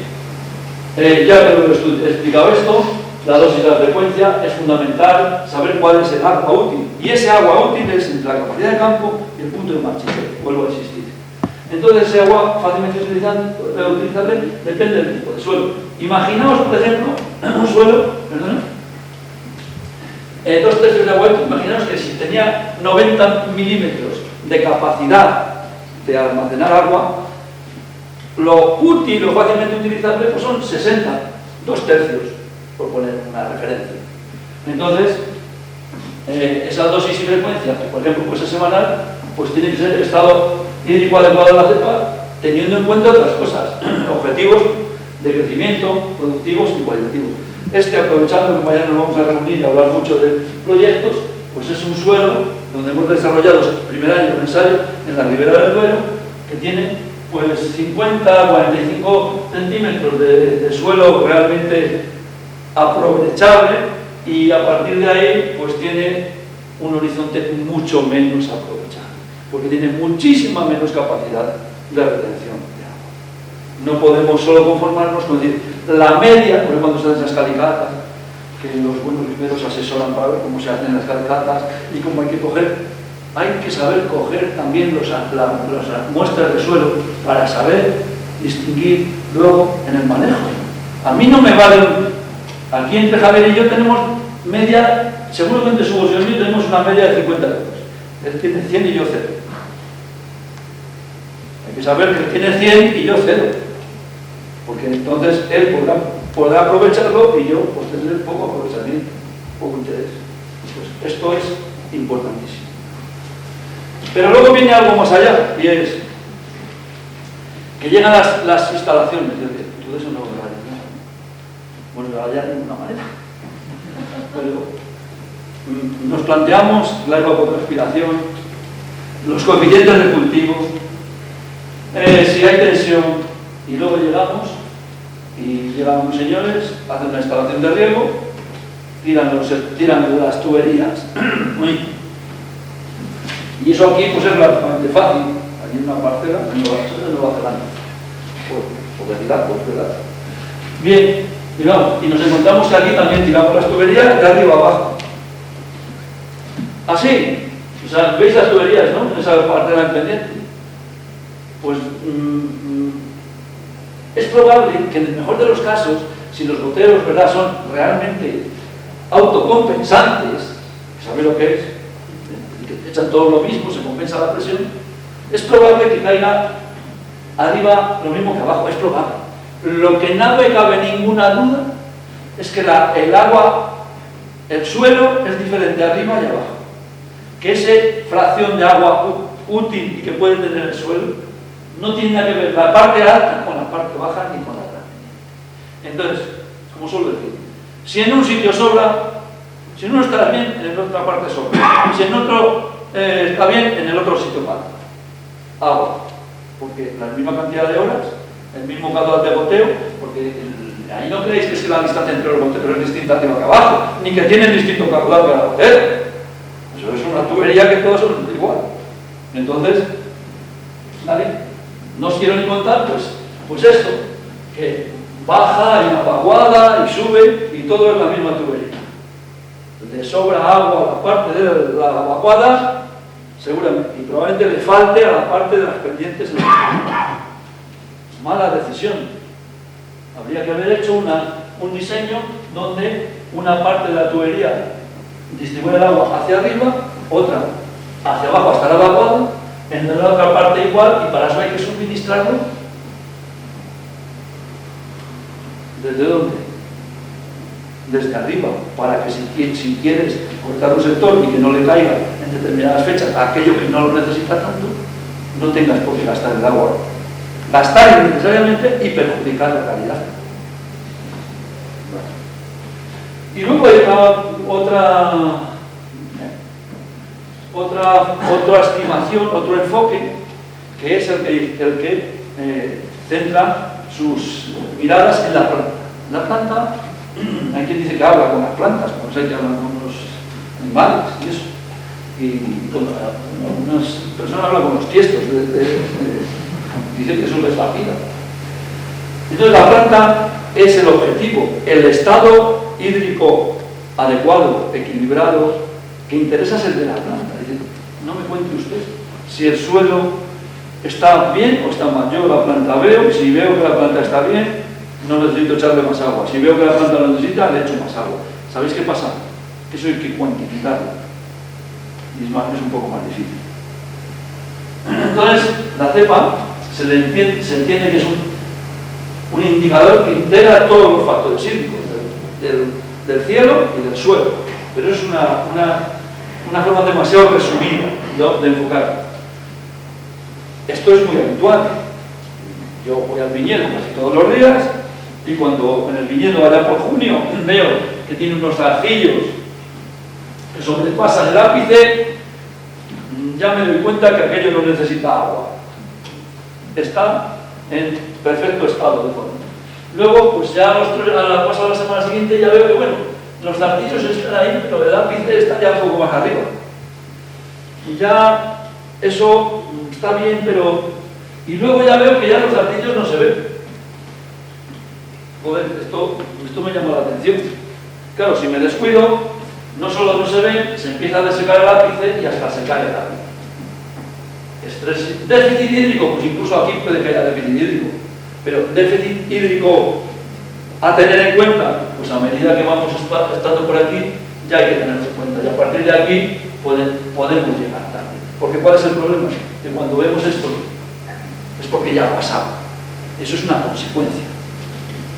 ya que lo he explicado esto, la dosis de la frecuencia es fundamental saber cuál es el agua útil. Y ese agua útil es entre la capacidad de campo y el punto de marcha, que vuelvo a insistir. Entonces ese agua fácilmente utilizable depende del tipo de suelo. Imaginaos, por ejemplo, un suelo, perdón, 2 tercios de agua útil. Imaginaos que si tenía 90 milímetros de capacidad de almacenar agua, lo útil, lo fácilmente utilizable, pues son 60, 2 tercios, por poner una referencia. Entonces, esa dosis y frecuencia, que por ejemplo pues es semanal, pues tiene que ser el estado hídrico adecuado de la cepa, teniendo en cuenta otras cosas, objetivos de crecimiento, productivos y cualitativos. Aprovechando que mañana nos vamos a reunir y hablar mucho de proyectos, pues es un suelo donde hemos desarrollado el primer año de ensayo en la ribera del Duero, que tiene pues 50, 45 centímetros de suelo realmente aprovechable, y a partir de ahí pues tiene un horizonte mucho menos aprovechable, porque tiene muchísima menos capacidad de retención de agua. No podemos solo conformarnos con decir la media, porque cuando se hacen esas calicatas, que los buenos riberos asesoran para ver cómo se hacen las calicatas y cómo hay que coger. Hay que saber coger también las muestras de suelo para saber distinguir luego en el manejo. A mí no me vale. Aquí entre Javier y yo tenemos media, seguramente su y el mío tenemos una media de 50 euros. Él tiene 100 y yo 0. Hay que saber que él tiene 100 y yo 0. Porque entonces él podrá aprovecharlo y yo pues tendré poco aprovechamiento, poco interés. Pues esto es importantísimo. Pero luego viene algo más allá, y es que llegan las instalaciones. Todo eso no lo vale. Bueno, ya de ninguna manera. Pero nos planteamos la evapotranspiración, los coeficientes de cultivo, si hay tensión, y luego llegan unos señores, hacen una instalación de riego, tiran las tuberías. Y eso aquí pues es relativamente fácil. Hay una parcela en Nueva Zelanda. Por verdad, por verdad. Bien, y nos encontramos que aquí también tiramos las tuberías de arriba abajo. Así. O sea, ¿veis las tuberías, no? En esa parcela en pendiente. Pues es probable que en el mejor de los casos, si los goteros, ¿verdad?, son realmente autocompensantes, ¿sabéis lo que es? Echan todo lo mismo, se compensa la presión, es probable que caiga arriba lo mismo que abajo, es probable. Lo que no me cabe ninguna duda es que el agua, el suelo es diferente arriba y abajo. Que esa fracción de agua útil y que puede tener el suelo no tiene nada que ver la parte alta con la parte baja ni con la grande. Entonces, como suelo decir, si en un sitio sobra, si en uno está bien, en la otra parte sobra. Y si en otro está bien, en el otro sitio falta agua, porque la misma cantidad de horas, el mismo caudal de goteo, porque ahí no creéis que es la distancia entre los goteros es distinta arriba que abajo, ni que tienen distinto caudal cada gotero. Eso es una tubería que todos son igual. Entonces, ¿vale? No os quiero ni contar, pues esto, que baja y apaguada y sube y todo es la misma tubería. Le sobra agua a la parte de la evacuada, seguramente, y probablemente le falte a la parte de las pendientes. Mala decisión. Habría que haber hecho un diseño donde una parte de la tubería distribuye el agua hacia arriba, otra hacia abajo hasta la evacuada, en la otra parte igual, y para eso hay que suministrarlo. ¿Desde dónde? Desde arriba, para que si quieres cortar un sector y que no le caiga en determinadas fechas a aquello que no lo necesita tanto, no tengas por qué gastar el agua. Gastar innecesariamente y perjudicar la calidad. Y luego hay otra estimación, otro enfoque, que es el que centra sus miradas en la planta. La planta, hay quien dice que habla con las plantas, como sé que hablan con los animales y eso. Y unas personas hablan con los tiestos, dicen que eso les da vida. Entonces la planta es el objetivo, el estado hídrico adecuado, equilibrado, que interesa es el de la planta. Dice, no me cuente usted si el suelo está bien o está mal. Yo la planta veo, y si veo que la planta está bien, no necesito echarle más agua. Si veo que la planta lo necesita, le echo más agua. ¿Sabéis qué pasa? Que eso hay que cuantificarlo. Y es un poco más difícil. Entonces, la cepa se entiende que es un indicador que integra todos los factores hídricos del cielo y del suelo. Pero es una forma demasiado resumida de enfocarlo. Esto es muy habitual. Yo voy al viñedo casi todos los días y cuando en el viñedo allá por junio veo que tiene unos zarcillos que sobrepasan el ápice, ya me doy cuenta que aquello no necesita agua. Está en perfecto estado de forma. Luego, pues ya a la cosa de la semana siguiente ya veo que, bueno, los zarcillos están ahí, pero el ápice está ya un poco más arriba. Y ya eso está bien, pero... Y luego ya veo que ya los zarcillos no se ven. Joder, esto me llama la atención. Claro, si me descuido, no solo no se ven, se empieza a desecar el ápice y hasta se cae el ápice. Déficit hídrico, pues incluso aquí puede que haya déficit hídrico. Pero déficit hídrico a tener en cuenta, pues a medida que vamos estando por aquí, ya hay que tenerlo en cuenta. Y a partir de aquí podemos llegar tarde. Porque ¿cuál es el problema? Que cuando vemos esto, es porque ya ha pasado. Eso es una consecuencia.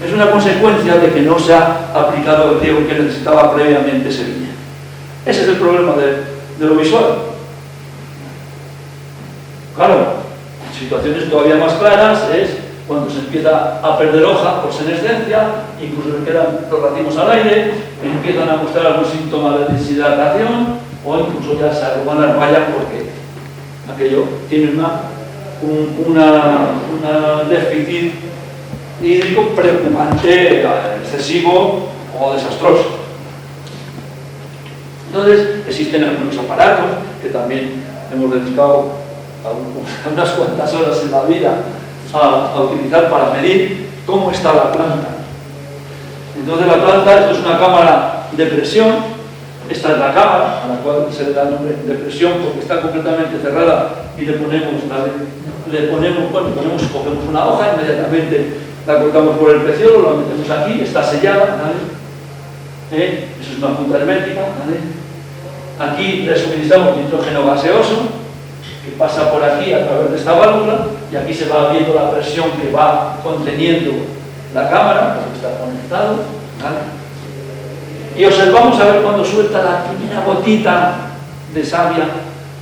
Es una consecuencia de que no se ha aplicado el riego que necesitaba previamente ese viñedo. Ese es el problema de lo visual. Claro, situaciones todavía más claras es cuando se empieza a perder hoja por senescencia, incluso se quedan los racimos al aire, empiezan a mostrar algún síntoma de deshidratación o incluso ya se arrugan las vallas porque aquello tiene un déficit hídrico preocupante, excesivo o desastroso. Entonces existen algunos aparatos que también hemos dedicado unas cuantas horas en la vida a utilizar para medir cómo está la planta. Entonces la planta, esto es una cámara de presión, esta es la cámara a la cual se le da el nombre de presión porque está completamente cerrada y cogemos una hoja, inmediatamente la cortamos por el peciolo, la metemos aquí, está sellada, ¿vale? Eso es una punta hermética, ¿vale? Aquí le suministramos nitrógeno gaseoso que pasa por aquí a través de esta válvula y aquí se va viendo la presión que va conteniendo la cámara, porque está conectado, ¿vale? Y observamos a ver cuando suelta la primera gotita de savia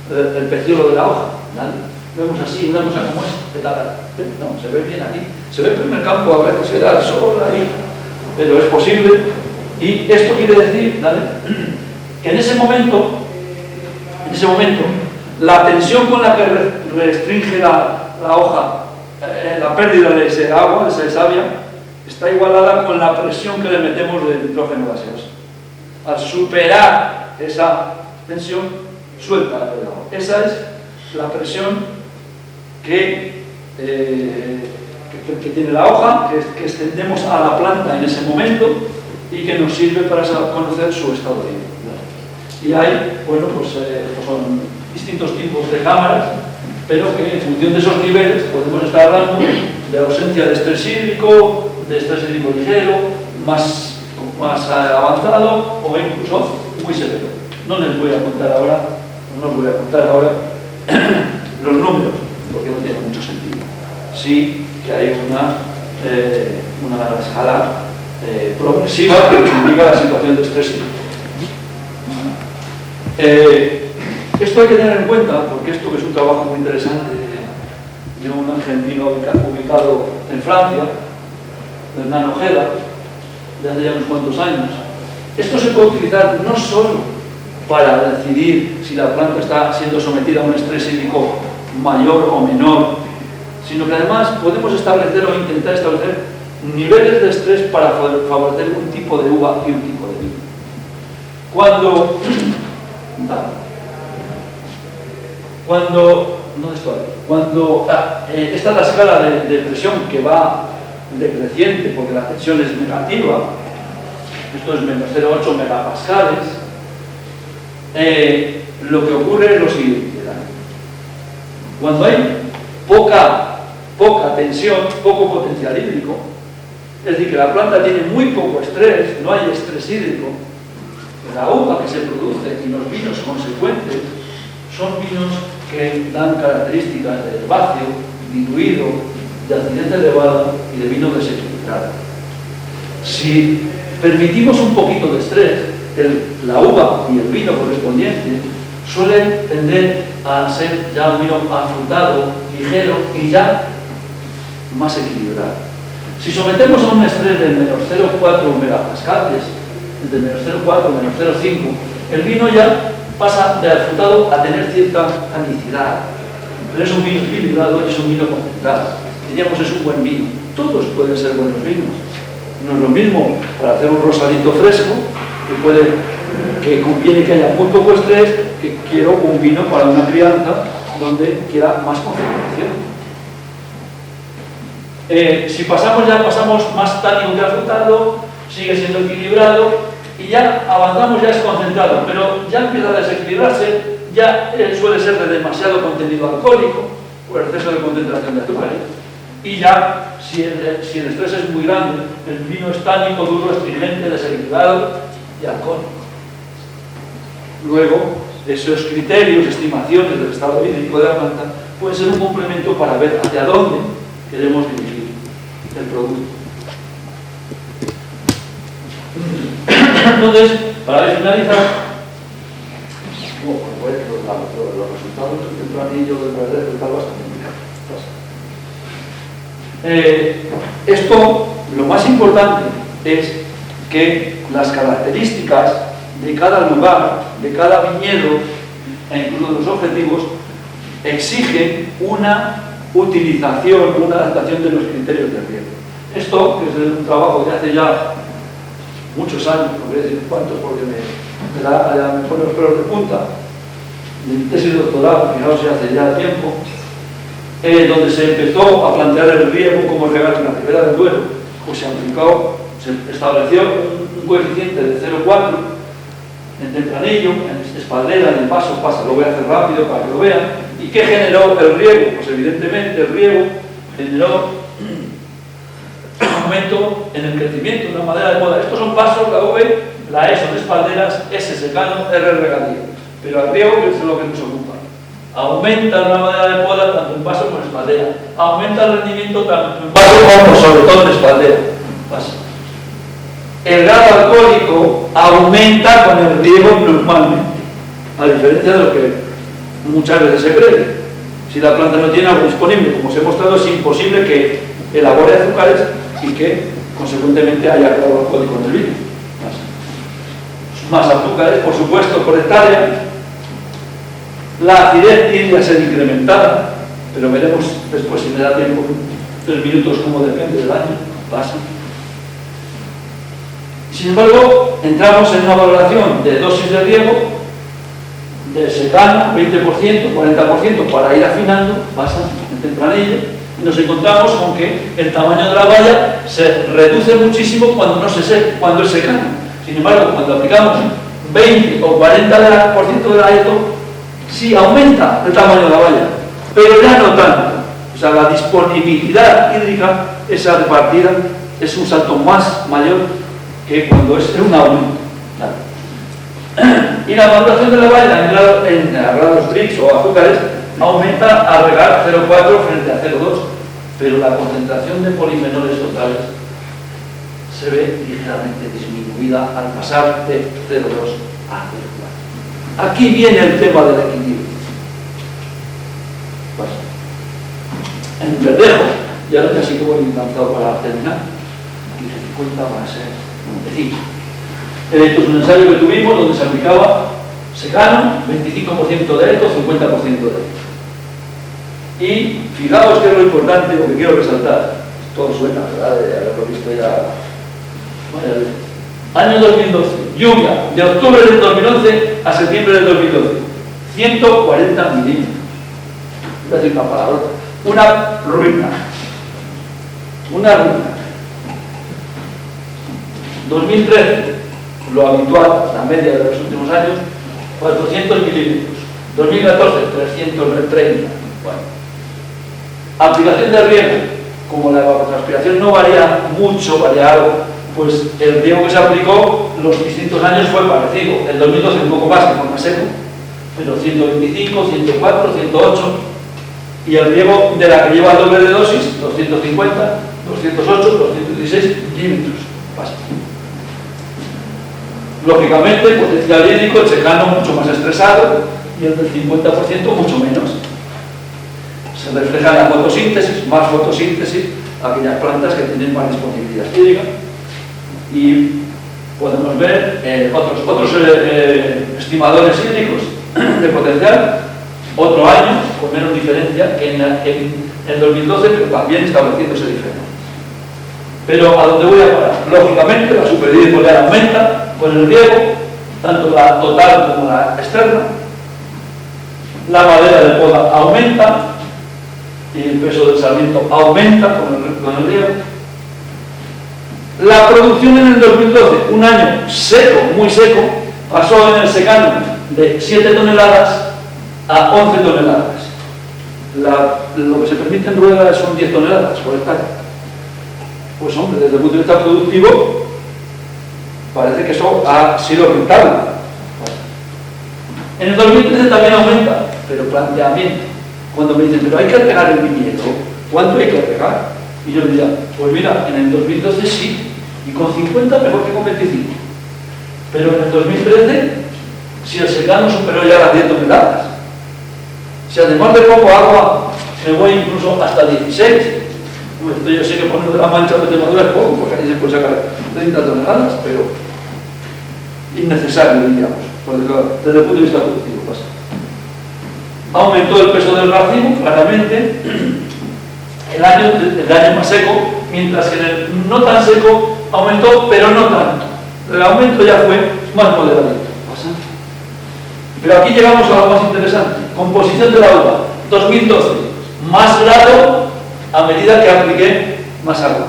del peciolo de la hoja, ¿vale? Vemos así, una cosa como esta, ¿qué tal? No, se ve bien aquí, se ve en el campo, a veces se da el sol ahí, pero es posible. Y esto quiere decir, ¿vale?, que en ese momento, la tensión con la que restringe la hoja, la pérdida de ese agua, de esa savia, está igualada con la presión que le metemos de nitrógeno gaseoso. Al superar esa tensión, suelta el agua. Esa es la presión que tiene la hoja, que extendemos a la planta en ese momento y que nos sirve para conocer su estado hídrico. Y hay, bueno, pues son distintos tipos de cámaras, pero que en función de esos niveles podemos estar hablando de ausencia de estrés hídrico, de estrés hídrico ligero, más avanzado o incluso muy severo. No os voy a contar ahora los números, porque no tiene mucho sentido. Sí que hay una escala progresiva que indica la situación de estrés. Esto hay que tener en cuenta, porque esto que es un trabajo muy interesante de un argentino ubicado en Francia, Hernán Ojeda, de hace ya unos cuantos años. Esto se puede utilizar no solo para decidir si la planta está siendo sometida a un estrés hídrico mayor o menor, sino que además podemos establecer o intentar establecer niveles de estrés para favorecer un tipo de uva y un tipo de vino. Esta es la escala de presión que va decreciente porque la tensión es negativa, esto es menos 0,8 megapascales, lo que ocurre es lo siguiente: cuando hay poca tensión, poco potencial hídrico, es decir, que la planta tiene muy poco estrés, no hay estrés hídrico, la uva que se produce y los vinos consecuentes son vinos que dan características de herbáceo, diluido, de acidez elevada y de vino desequilibrado. Si permitimos un poquito de estrés, la uva y el vino correspondiente suelen tender a ser ya un vino afrutado, ligero y ya más equilibrado. Si sometemos a un estrés de menos 0,4 megapascales, de menos 0,4 menos 0,5, el vino ya pasa de afrutado a tener cierta anicidad. Pero es un vino equilibrado y es un vino concentrado. Diríamos, es un buen vino. Todos pueden ser buenos vinos. No es lo mismo para hacer un rosadito fresco, que conviene que haya muy poco estrés, que quiero un vino para una crianza donde quiera más concentración. Si pasamos más tánico que afrutado, sigue siendo equilibrado y ya avanzamos, ya es concentrado, pero ya empieza a desequilibrarse, ya suele ser de demasiado contenido alcohólico por exceso de concentración de azúcares. Y ya, si el estrés es muy grande, el vino es tánico, duro, astringente, desequilibrado y alcohólico. Luego, esos criterios, estimaciones del estado hídrico de la planta pueden ser un complemento para ver hacia dónde queremos dirigir el producto. Entonces, para finalizar, los resultados del tempranillo del verde están bastante complicados. Esto, lo más importante es que las características de cada lugar, de cada viñedo e incluso los objetivos exigen una utilización, una adaptación de los criterios de riesgo. Esto, que es un trabajo de hace ya muchos años, no voy a decir cuántos porque me pone los pelos de punta, de mi tesis de doctorado, fijaos, hace ya tiempo, donde se empezó a plantear el riego como regar en la ribera del Duero, pues se estableció un coeficiente de 0,4 en Tempranillo, en Espaldera, en el paso, lo voy a hacer rápido para que lo vean. ¿Y qué generó el riego? Pues evidentemente el riego generó un aumento en el crecimiento de una madera de poda. Estos son pasos, la V, la E son espalderas, S secano, R regadío. Pero el riego, que es lo que nos ocupa, aumenta una madera de poda tanto en paso como en espaldera. Aumenta el rendimiento tanto en paso como sobre todo en espaldera. El grado alcohólico aumenta con el riego normalmente, a diferencia de lo que muchas veces se cree. Si la planta no tiene agua disponible, como os he mostrado, es imposible que elabore azúcares y que, consecuentemente, haya grado alcohólico en el vino. Más azúcares, por supuesto, por hectárea. La acidez tiende a ser incrementada, pero veremos después, si me da tiempo, 3 minutos, cómo depende del año, pasa. Sin embargo, entramos en una valoración de dosis de riego, de secano, 20%, 40%, para ir afinando, pasa en Tempranillo, y nos encontramos con que el tamaño de la valla se reduce muchísimo cuando es secano. Sin embargo, cuando aplicamos 20 o 40% del aeto, sí aumenta el tamaño de la valla, pero ya no tanto. O sea, la disponibilidad hídrica, esa repartida, es un salto mayor que cuando es un aumento. Y la maduración de la valla en grados Brix o azúcares aumenta al regar 0,4 frente a 0,2, pero la concentración de polifenoles totales se ve ligeramente disminuida al pasar de 0,2 a 0,4. Aquí viene el tema del equilibrio. En verdejo, y ahora casi que voy lanzado para terminar, aquí 50 va a ser 95. Esto es un ensayo que tuvimos donde se aplicaba secano, 25% de eco, 50% de eco. Y fijaos que es lo importante, lo que quiero resaltar. Todo suena, ¿verdad? De haberlo visto ya. Año 2012, lluvia, de octubre del 2011 a septiembre del 2012, 140 milímetros. Voy a decir una palabra. Una ruina. Una ruina. 2013, lo habitual, la media de los últimos años, 400 milímetros. 2014, 330. Bueno. Aplicación de riego. Como la evapotranspiración no varía mucho, varía algo, pues el riego que se aplicó los distintos años fue parecido. El 2012 un poco más, que fue más seco, pero 125, 104, 108. Y el riego de la que lleva el doble de dosis, 250, 208, 216 milímetros. Basta. Lógicamente, el potencial hídrico, el secano mucho más estresado y el del 50% mucho menos. Se refleja en la fotosíntesis, más fotosíntesis, aquellas plantas que tienen más disponibilidad hídrica. Y podemos ver otros estimadores hídricos de potencial, otro año, con menos diferencia que en el 2012, pero también estableciéndose diferencia. Pero a donde voy a parar, lógicamente la superficie foliar aumenta con el riego, tanto la total como la externa, la madera de poda aumenta y el peso del sarmiento aumenta con el riego. La producción en el 2012, un año seco, muy seco, pasó en el secano de 7 toneladas a 11 toneladas. Lo que se permite en ruedas son 10 toneladas por hectárea. Pues hombre, desde el punto de vista productivo, parece que eso ha sido rentable. En el 2013 también aumenta, pero planteamiento. Cuando me dicen, pero hay que regar el viñedo, ¿cuánto hay que regar? Y yo diría, pues mira, en el 2012 sí, y con 50 mejor que con 25. Pero en el 2013, si el secano superó ya las 10 toneladas, si además de poco agua me voy incluso hasta 16, pues yo sé que poner la mancha de madura es poco, porque ahí se puede sacar 30 toneladas, pero innecesario, diríamos, desde el punto de vista productivo. Pasa. Aumentó el peso del racimo, claramente, el año más seco, mientras que en el no tan seco aumentó, pero no tanto. El aumento ya fue más moderado. Pero aquí llegamos a lo más interesante. Composición de la uva. 2012, más grado a medida que apliqué más agua.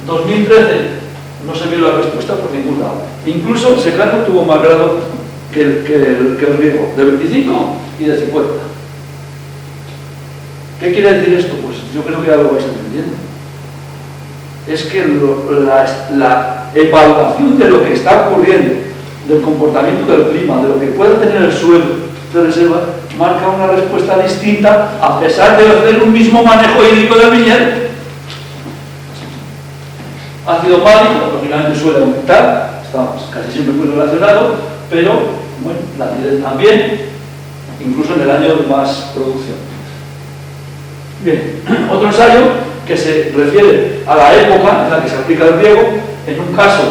2013, no se vio la respuesta por ningún lado. Incluso el secano tuvo más grado que el riego, de 25 y de 50. ¿Qué quiere decir esto? Pues yo creo que ya lo vais entendiendo. Es que la evaluación de lo que está ocurriendo, del comportamiento del clima, de lo que puede tener el suelo de reserva, marca una respuesta distinta a pesar de hacer un mismo manejo hídrico del viñedo. Ácido pálico, lógicamente suele aumentar, está casi siempre muy relacionado, pero bueno, la acidez también, incluso en el año de más producción. Bien, otro ensayo que se refiere a la época en la que se aplica el riego, en un caso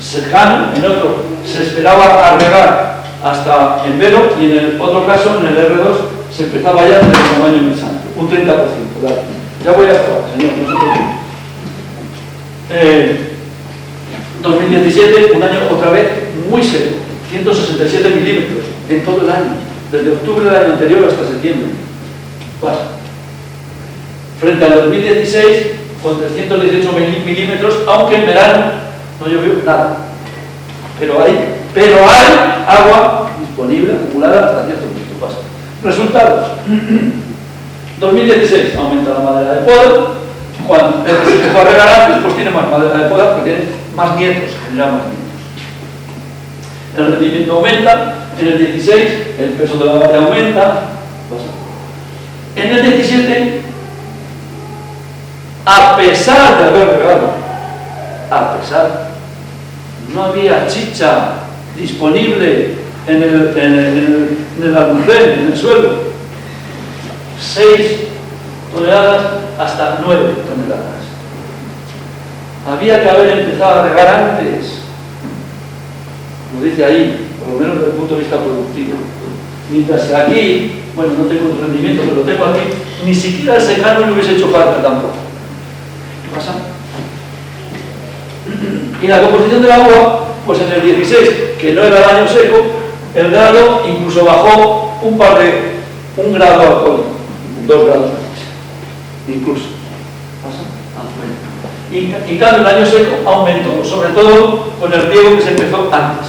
cercano, en otro se esperaba agregar hasta en velo y en el otro caso, en el R2, se empezaba ya desde el tamaño mensual, un 30%. Dale. Ya voy a acabar, señor. 2017, un año otra vez muy seco, 167 milímetros en todo el año, desde octubre del año anterior hasta septiembre. Pasa. Frente al 2016, con 318 milímetros, aunque en verano no llovió nada. Pero hay agua disponible, acumulada hasta cierto punto. Pasa. Resultados. 2016, aumenta la madera de poda. Cuando se empezó a regar antes, pues tiene más madera de poda, porque tiene más nietos, genera más nietos. El rendimiento aumenta. En el 16, el peso de la base aumenta. Pasa. En el 17, a pesar de haber regado, no había chicha disponible en el almacén, en el suelo. 6 toneladas hasta 9 toneladas. Había que haber empezado a regar antes, lo dice ahí, por lo menos desde el punto de vista productivo. Mientras que aquí, bueno, no tengo el rendimiento, pero lo tengo aquí, ni siquiera el secano le hubiese hecho falta tampoco. ¿Qué pasa? Y la composición del agua, pues en el 16, que no era el año seco, el grado incluso bajó un grado alcohólico, 2 grados incluso. ¿Pasa? Y en cambio el año seco aumentó, sobre todo con el riego que se empezó antes.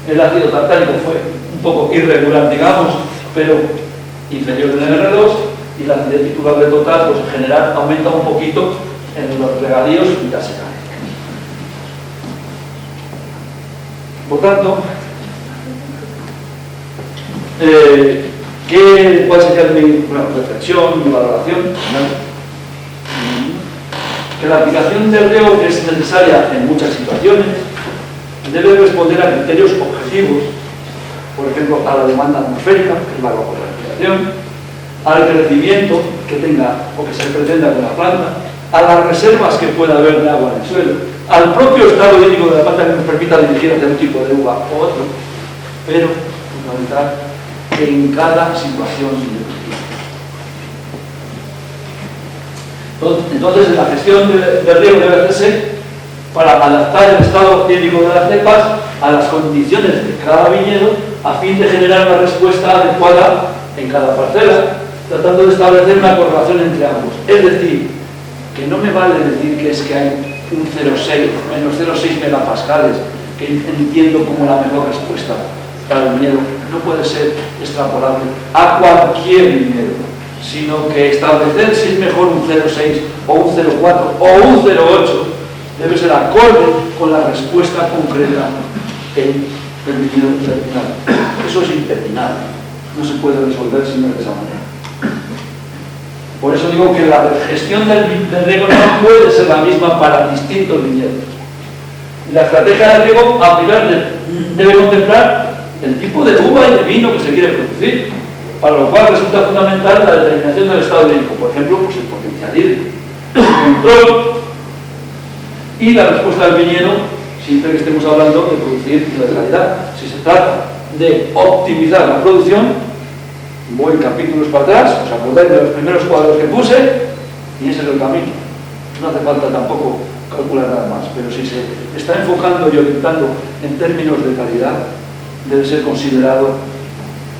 El ácido tartárico fue un poco irregular, digamos, pero inferior en el R2, y la acidez titulable total, pues en general aumenta un poquito en los regadíos y ya se cae. Por tanto, ¿cuál sería mi reflexión, mi valoración? Que la aplicación del riego, que es necesaria en muchas situaciones, debe responder a criterios objetivos, por ejemplo, a la demanda atmosférica, que es la evapotranspiración, al crecimiento que tenga o que se pretenda con la planta, a las reservas que pueda haber de agua en el suelo, al propio estado hídrico de la planta que nos permita dirigir hacia un tipo de uva o otro, pero fundamental que en cada situación entonces la gestión del riego debe hacerse para adaptar el estado hídrico de las cepas a las condiciones de cada viñedo a fin de generar una respuesta adecuada en cada parcela, tratando de establecer una correlación entre ambos. Es decir, que no me vale decir que es que hay un 0,6, menos 0,6 megapascales, que entiendo como la mejor respuesta para el viñedo. No puede ser extrapolable a cualquier viñedo, sino que establecer si es mejor un 0,6 o un 0,4 o un 0,8 debe ser acorde con la respuesta concreta en el viñedo determinado. Eso es impepinable, no se puede resolver sino de esa manera. Por eso digo que la gestión del riego no puede ser la misma para distintos viñedos. La estrategia del riego a priori debe contemplar el tipo de uva y de vino que se quiere producir, para lo cual resulta fundamental la determinación del estado hídrico, por ejemplo, pues el potencial hídrico, el control y la respuesta del viñedo, siempre que estemos hablando de producir de calidad. Si se trata de optimizar la producción, voy capítulos para atrás, os acordáis de los primeros cuadros que puse, y ese es el camino. No hace falta tampoco calcular nada más, pero si se está enfocando y orientando en términos de calidad, debe ser considerado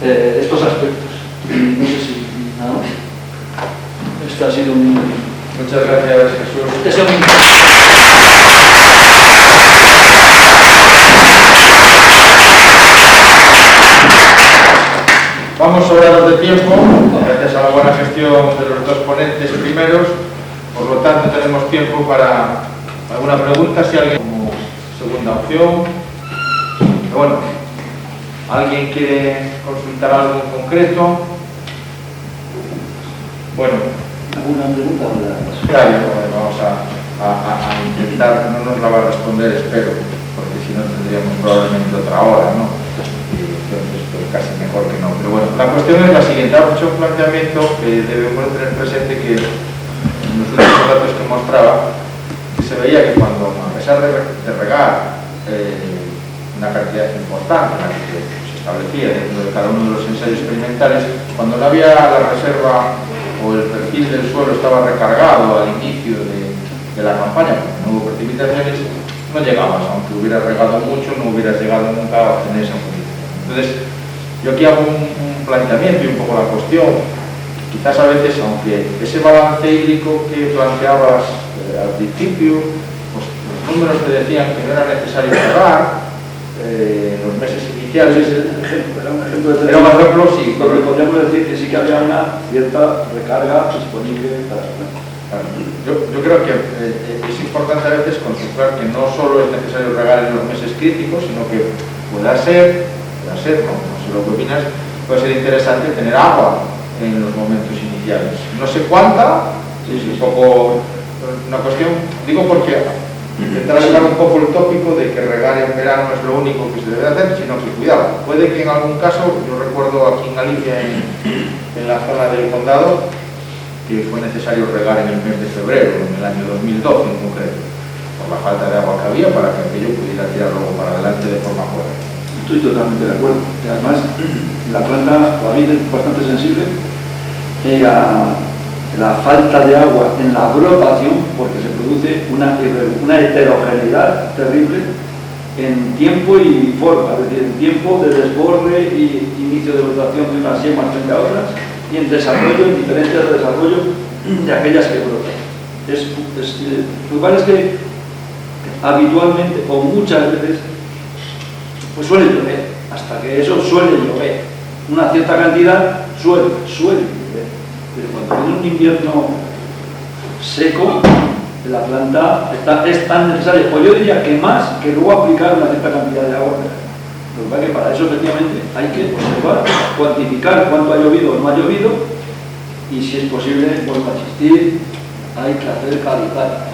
estos aspectos. No sé si nada más. Este ha sido mi... Muchas gracias, Jesús. Este ha sido mi... Vamos sobrados de tiempo, gracias a la buena gestión de los dos ponentes primeros, por lo tanto tenemos tiempo para alguna pregunta, si alguien como segunda opción. Pero bueno, ¿alguien quiere consultar algo en concreto? Bueno, ¿Alguna pregunta? claro, vamos a intentar, no nos la va a responder, espero, porque si no tendríamos probablemente otra hora, ¿no? Entonces, pues casi mejor que no. Pero bueno, la cuestión es la siguiente. Ha hecho un planteamiento que debemos tener presente, que en los últimos datos que mostraba, que se veía que cuando, a pesar de regar una cantidad importante, la que se establecía dentro de cada uno de los ensayos experimentales, cuando no había la reserva o el perfil del suelo estaba recargado al inicio de la campaña, porque no hubo precipitaciones, no llegabas, aunque hubieras regado mucho, no hubieras llegado nunca a obtener esa condición. Entonces, yo aquí hago un planteamiento y un poco la cuestión. Quizás a veces, aunque ese balance hídrico que planteabas al principio, pues los números te decían que no era necesario regar en los meses iniciales. Era un ejemplo de Era un ejemplo, sí. Porque podríamos decir que sí que había una cierta recarga disponible para yo creo que es importante a veces contemplar que no solo es necesario regar en los meses críticos, sino que pueda ser, no sé lo que opinas, puede ser interesante tener agua en los momentos iniciales. No sé cuánta, es un poco una cuestión, digo porque intentar dejar un poco el tópico de que regar en verano es lo único que se debe hacer, sino que cuidado, puede que en algún caso, yo recuerdo aquí en Galicia, en la zona del condado, que fue necesario regar en el mes de febrero, en el año 2012 en concreto, por la falta de agua que había para que aquello pudiera tirar luego para adelante de forma correcta. Estoy totalmente de acuerdo. Y además, la planta, la vid es bastante sensible a la falta de agua en la brotación, porque se produce una heterogeneidad terrible en tiempo y forma, es decir, en tiempo de desborde y inicio de brotación de unas yemas frente a otras, y en desarrollo, en diferencias de desarrollo de aquellas que brotan. Lo que pasa es que habitualmente, o muchas veces, pues suele llover, hasta que eso suele llover. Una cierta cantidad suele llover. Pero cuando viene un invierno seco, la planta es tan necesaria, o yo diría que más, que luego aplicar una cierta cantidad de agua. Lo que pasa es que para eso efectivamente hay que observar, cuantificar cuánto ha llovido o no ha llovido, y si es posible, vuelvo a insistir, hay que hacer calidad.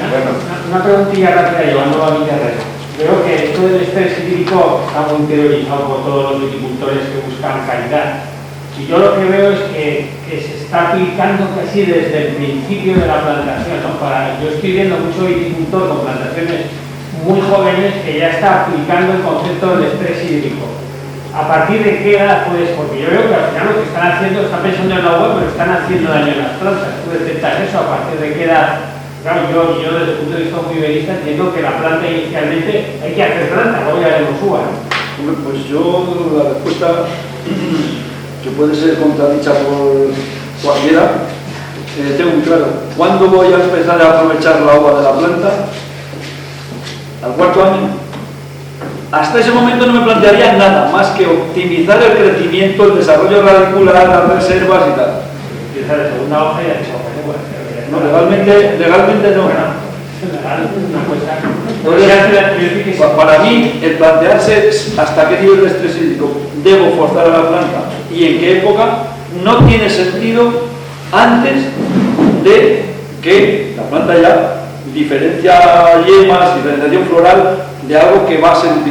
Bueno, una preguntilla rápida llevándolo a mi terreno. Creo que esto del estrés hídrico está muy interiorizado por todos los viticultores que buscan calidad. Y yo lo que veo es que se está aplicando casi desde el principio de la plantación, ¿no? Yo estoy viendo mucho viticultor con plantaciones muy jóvenes que ya está aplicando el concepto del estrés hídrico. ¿A partir de qué edad puedes? Porque yo veo que al final lo que están haciendo, están pensando en la agua, pero están haciendo daño en las plantas. ¿Tú detectas eso? ¿A partir de qué edad? Claro, yo desde el punto de vista muy verista entiendo que la planta inicialmente hay que hacer planta, luego ya haremos uva, ¿no? Hombre, pues yo la respuesta, que puede ser contradicha por cualquiera, tengo muy claro. ¿Cuándo voy a empezar a aprovechar la uva de la planta? ¿Al cuarto año? Hasta ese momento no me plantearía nada más que optimizar el crecimiento, el desarrollo radicular, las reservas y tal. Empieza de segunda hoja y ya se no, legalmente no. Para mí, el plantearse hasta qué nivel de estrés hídrico debo forzar a la planta y en qué época no tiene sentido antes de que la planta ya diferencia yemas, diferenciación floral de algo que va a ser utilizado.